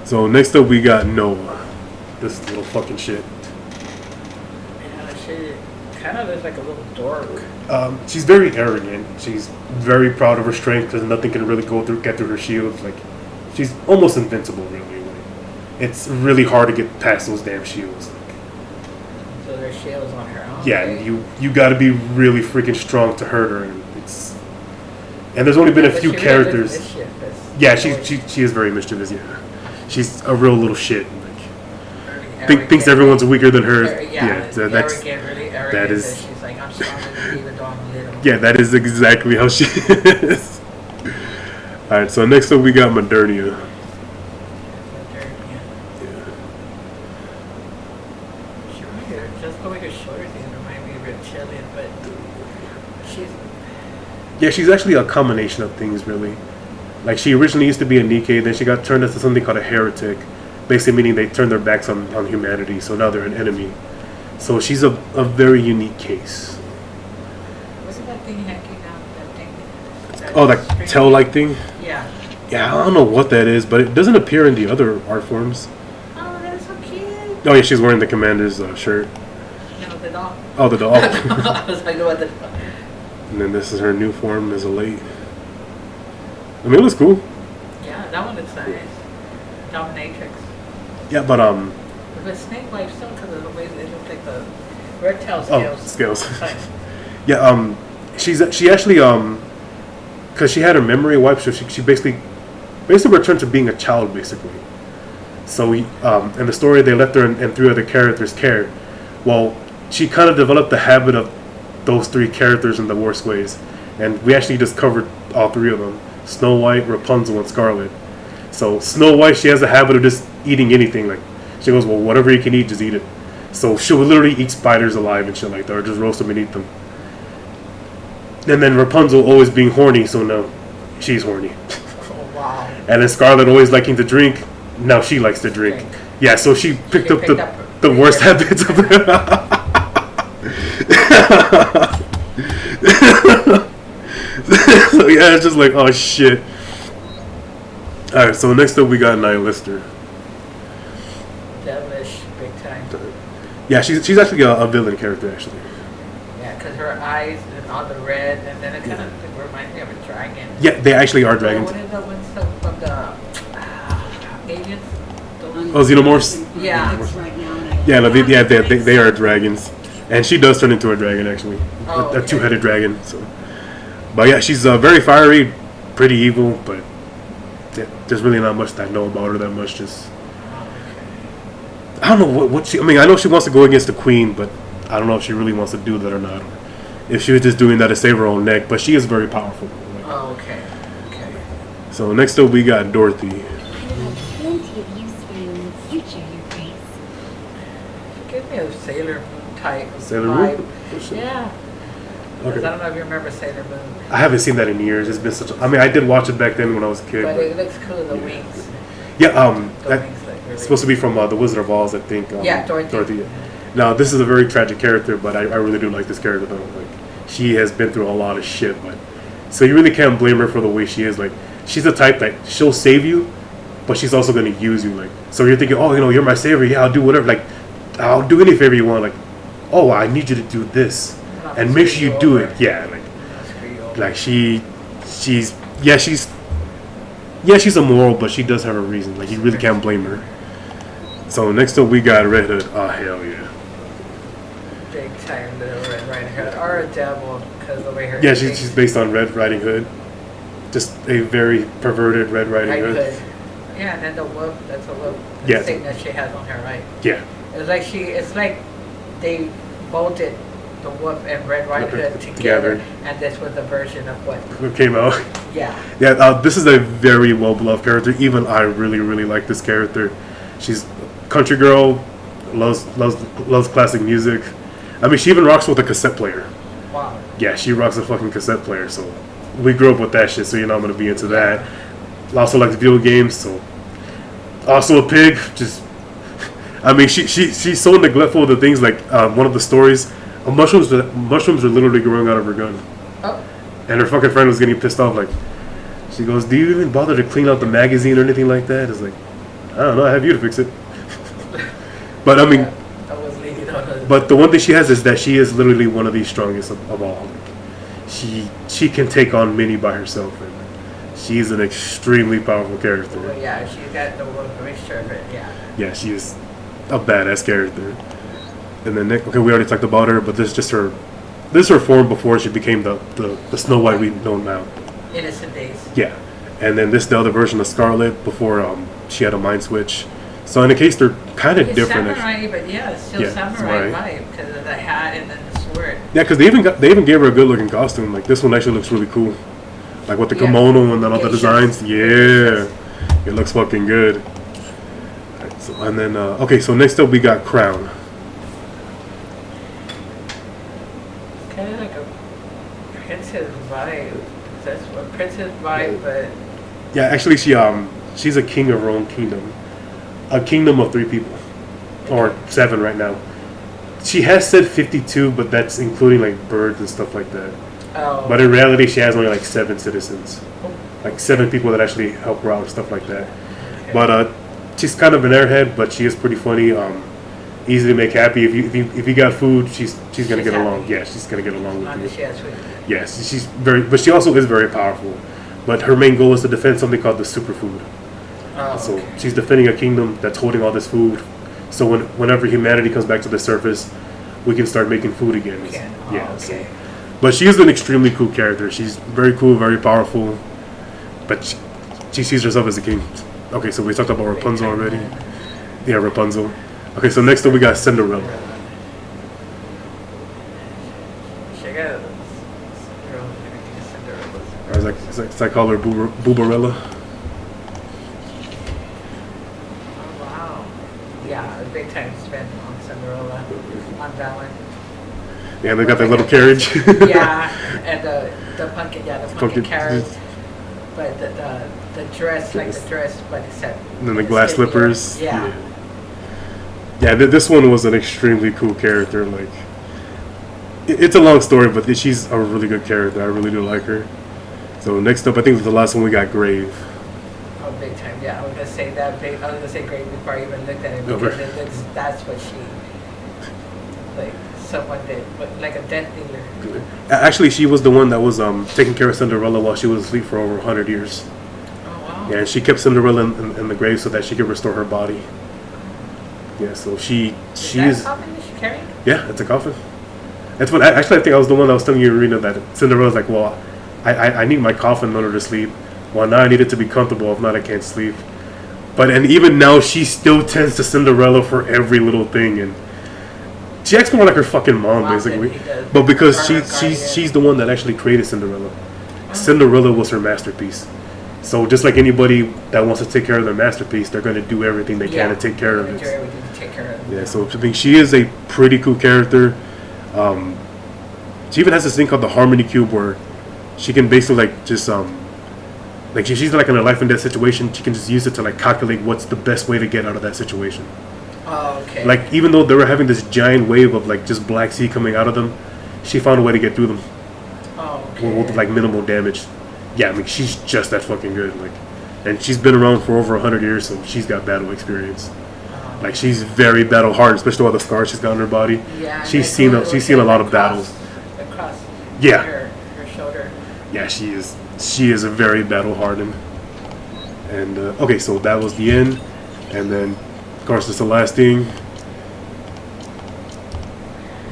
So next up we got Noah. This little fucking shit. Yeah, she kind of looks like a little dork. She's very arrogant. She's very proud of her strength because nothing can really get through her shield. Like, she's almost invincible, really. Like, it's really hard to get past those damn shields. So there's shields on her. Oh, yeah, okay. you got to be really freaking strong to hurt her, and there's only been a few characters. Yeah, she is very mischievous. Yeah, she's a real little shit. Thinks everyone's weaker than her. That's really arrogant. that is. She's like, I'm stronger than you, even though I'm little. Yeah, that is exactly how she is. All right, so next up we got Modernia. She reminds me, just the way her shoulders remind me of Reptilian, but she's. Yeah, she's actually a combination of things, really. Like, she originally used to be a Nikkei, then she got turned into something called a heretic. Basically meaning they turned their backs on humanity, so now they're an enemy. So she's a very unique case. Wasn't that thing hacking out? That thing? Oh, that tail-like thing? Yeah. Yeah, I don't know what that is, but it doesn't appear in the other art forms. Oh, that's so cute. Oh yeah, she's wearing the commander's shirt. No, the dog. Oh, the dog. I was like, what the dog? And then this is her new form as a late. I mean, it looks cool. Yeah, that one looks nice. Dominatrix. Yeah, but But Snake Wife still, because of the way it looks like the reptile scales. Scales. Nice. Yeah, she actually because she had her memory wiped, so she basically returned to being a child, basically. So in the story they left her and three other characters' care. Well, she kind of developed the habit of those three characters in the worst ways, and we actually just covered all three of them: Snow White, Rapunzel, and Scarlet. So Snow White, she has a habit of just eating anything. Like, she goes, well, whatever you can eat, just eat it. So she'll literally eat spiders alive and shit like that, or just roast them and eat them. And then Rapunzel always being horny, so no, she's horny. Oh, wow. And then Scarlet always liking to drink, now she likes to drink. Yeah, so she picked up the worst habits of her. So yeah, it's just like, oh shit. Alright, so next up we got Nihilister. Devilish, big time. Yeah, she's actually a villain character, actually. Yeah, because her eyes and all the red, and then it kind of reminds me of a dragon. Yeah, they actually are dragons. What is that one from the aliens? Oh, xenomorphs? Yeah. Right now, and I- Yeah, no, they are dragons. And she does turn into a dragon, actually. Oh, a okay. two-headed dragon. So, but yeah, she's very fiery, pretty evil, but there's really not much that I know about her that much. Just, I don't know what she. I mean, I know she wants to go against the queen, but I don't know if she really wants to do that or not. Or if she was just doing that to save her own neck, but she is very powerful. Oh, okay. Okay. So next up we got Dorothy. I have plenty of use for you in the future, Your Grace. Give me a Sailor Moon type Sailor vibe. Moon? Oh, shit. Yeah. Okay. I don't know if you remember Sailor Moon. I haven't seen that in years. It's been such. I mean, I did watch it back then when I was a kid. But it looks cool, the wings. Yeah. The That, wings look really it's supposed to be from The Wizard of Oz, I think. Yeah, Dorothy. Now, this is a very tragic character, but I really do like this character though. Like, she has been through a lot of shit, but so you really can't blame her for the way she is. Like, she's the type that she'll save you, but she's also going to use you. Like, so you're thinking, oh, you're my savior. Yeah, I'll do whatever. Like, I'll do any favor you want. Like, oh, I need you to do this, and make sure you do it. Yeah, like she's immoral, but she does have a reason. Like, you really can't blame her. So next up we got Red Hood. Oh hell yeah. Big time Little Red Riding Hood, or a devil, because of the way her. Yeah, she's based on Red Riding Hood. Just a very perverted Red Riding Hood. Yeah, and then the whoop, that's a whoop. Yeah. Thing that she has on her right. Yeah. It's like they bolted the whoop and Red Riding Hood together, and this was the version of what came out. Yeah. Yeah, this is a very well-beloved character. Even I really, really like this character. She's a country girl, loves classic music. I mean, she even rocks with a cassette player. Wow. Yeah, she rocks a fucking cassette player, so we grew up with that shit, so you know I'm gonna be into that. I also like video games, so also a pig. Just, I mean, she's so neglectful of the things like one of the stories, mushrooms are literally growing out of her gun, and her fucking friend was getting pissed off. Like, she goes, "Do you even bother to clean out the magazine or anything like that?" It's like, I don't know, I have you to fix it. But I mean, but the one thing she has is that she is literally one of the strongest of all. She can take on many by herself, and she's an extremely powerful character. Well, yeah, she's got the mixture of it. Yeah. Yeah, she is a badass character. And then okay, we already talked about her, but this is just her. This is her form before she became the Snow White we know now. Innocent days. Yeah, and then this is the other version of Scarlet before she had a mind switch. So in the case they're kind of different. Samurai, but yeah, it's still samurai vibe because of the hat and then the sword. Yeah, because they even gave her a good looking costume. Like this one actually looks really cool. Like with the kimono and then all the designs. Yeah, it looks fucking good. Right, so, and then okay, so next up we got Crown. Kind of like a princess vibe. That's what princess vibe, but yeah, actually she's a king of her own kingdom. A kingdom of 3 people, or 7 right now. She has said 52, but that's including like birds and stuff like that. Oh. But in reality, she has only like 7 citizens, like 7 people that actually help her out and stuff like that. Okay. But she's kind of an airhead, but she is pretty funny. Easy to make happy. If you got food, she's gonna get along. Yeah, she's gonna get along with you. She has food. Yes, she's very, but she also is very powerful. But her main goal is to defend something called the superfood. Oh, so okay. she's defending a kingdom that's holding all this food. So whenever humanity comes back to the surface, we can start making food again. Okay. Yeah. Oh, okay. But she is an extremely cool character. She's very cool, very powerful. But she sees herself as a king. Okay, so we talked about Rapunzel already. Yeah, Rapunzel. Okay, so next up we got Cinderella. I call her Boobarella. Yeah, a big time spent on Cinderella, on that one. Yeah, they got that little carriage. Yeah, and the pumpkin carriage. But the dress, like the dress, but except. And then the glass slippers. Yeah. Yeah, this one was an extremely cool character. Like, it's a long story, but she's a really good character. I really do like her. So next up, I think the last one we got Grave. Oh, big time! Yeah, I was gonna say that. I was gonna say Grave before I even looked at it because that's what she, like someone did, but like a death dealer. Actually, she was the one that was taking care of Cinderella while she was asleep for over 100 years. Oh wow! Yeah, and she kept Cinderella in the grave so that she could restore her body. Yeah, so she is. Coffin is she carrying? Yeah, it's a coffin. That's what. Actually, I think I was the one that was telling you, Irina, that Cinderella's like, well, I need my coffin in order to sleep. Well, now I need it to be comfortable. If not, I can't sleep. And even now, she still tends to Cinderella for every little thing, and she acts more like her fucking mom, basically. But because she's the one that actually created Cinderella. Cinderella was her masterpiece. So just like anybody that wants to take care of their masterpiece, they're going to do everything they can to take care of it. Yeah, so I think she is a pretty cool character. She even has this thing called the Harmony Cube, where she can basically like just like she's like in a life and death situation, she can just use it to like calculate what's the best way to get out of that situation. Oh, okay. Like even though they were having this giant wave of like just black sea coming out of them, she found a way to get through them. Oh, okay. With like minimal damage. Yeah, I mean she's just that fucking good. Like, and she's been around for over 100 years, so she's got battle experience. Like she's very battle hard, especially all the scars she's got on her body. Yeah, she's seen a lot of battles. Across her shoulder. Yeah, she is a very battle hardened. And okay, so that was the end, and then of course it's the last thing.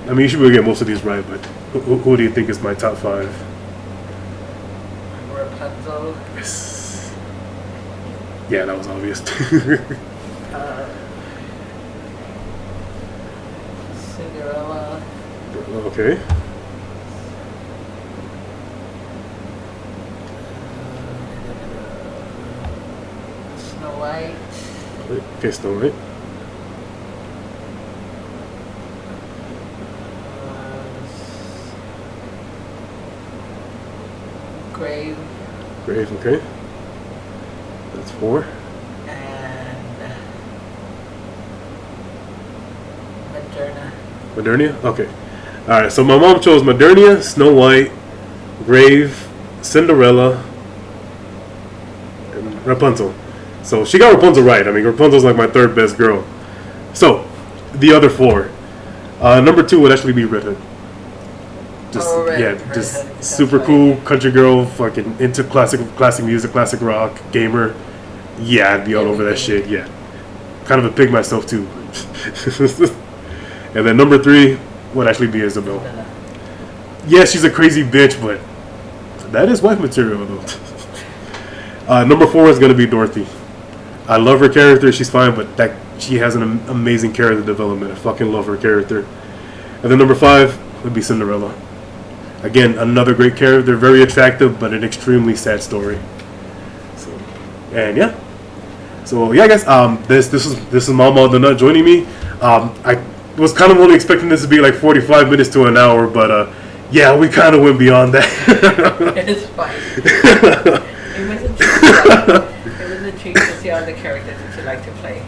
I mean, you should be able to get most of these right, but Who do you think is my top 5? Rapunzel. Yes. Yeah, that was obvious. Cinderella. Okay. Snow White. Okay, Snow White. Grave. Grave, okay. That's 4. And Moderna. Modernia? Okay. Alright, so my mom chose Modernia, Snow White, Grave, Cinderella, and Rapunzel. So she got Rapunzel right. I mean, Rapunzel's like my 3rd best girl. So, the other 4. Number 2 would actually be Red Hood. Just, Red just Hood. super That's cool right. country girl, fucking into classic music, classic rock, gamer. Yeah, I'd be all over that shit. Yeah, kind of a pig myself too. And then number 3 would actually be Isabel. Yeah, she's a crazy bitch, but that is wife material though. Number 4 is gonna be Dorothy. I love her character. She's fine, but she has an amazing character development. I fucking love her character. And then number 5 would be Cinderella. Again, another great character, very attractive, but an extremely sad story. So, and yeah. So yeah, guys. This is Mama the Nut joining me. I was kind of only expecting this to be like 45 minutes to an hour, but yeah, we kind of went beyond that. It's fine. It was a treat. It was a treat to see all the characters that you like to play.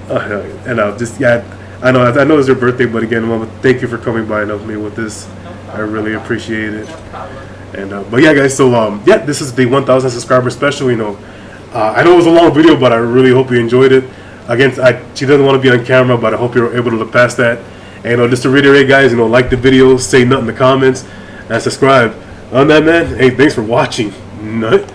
And just yeah, I know it's your birthday, but again, Mama, thank you for coming by and helping me with this. No problem. I really appreciate it. No problem. And but yeah, guys. So yeah, this is the 1,000 subscriber special. You know, I know it was a long video, but I really hope you enjoyed it. Again, she doesn't want to be on camera, but I hope you're able to look past that. And just to reiterate, guys, like the video, say nothing in the comments, and subscribe. On that, man. Hey, thanks for watching. Nut.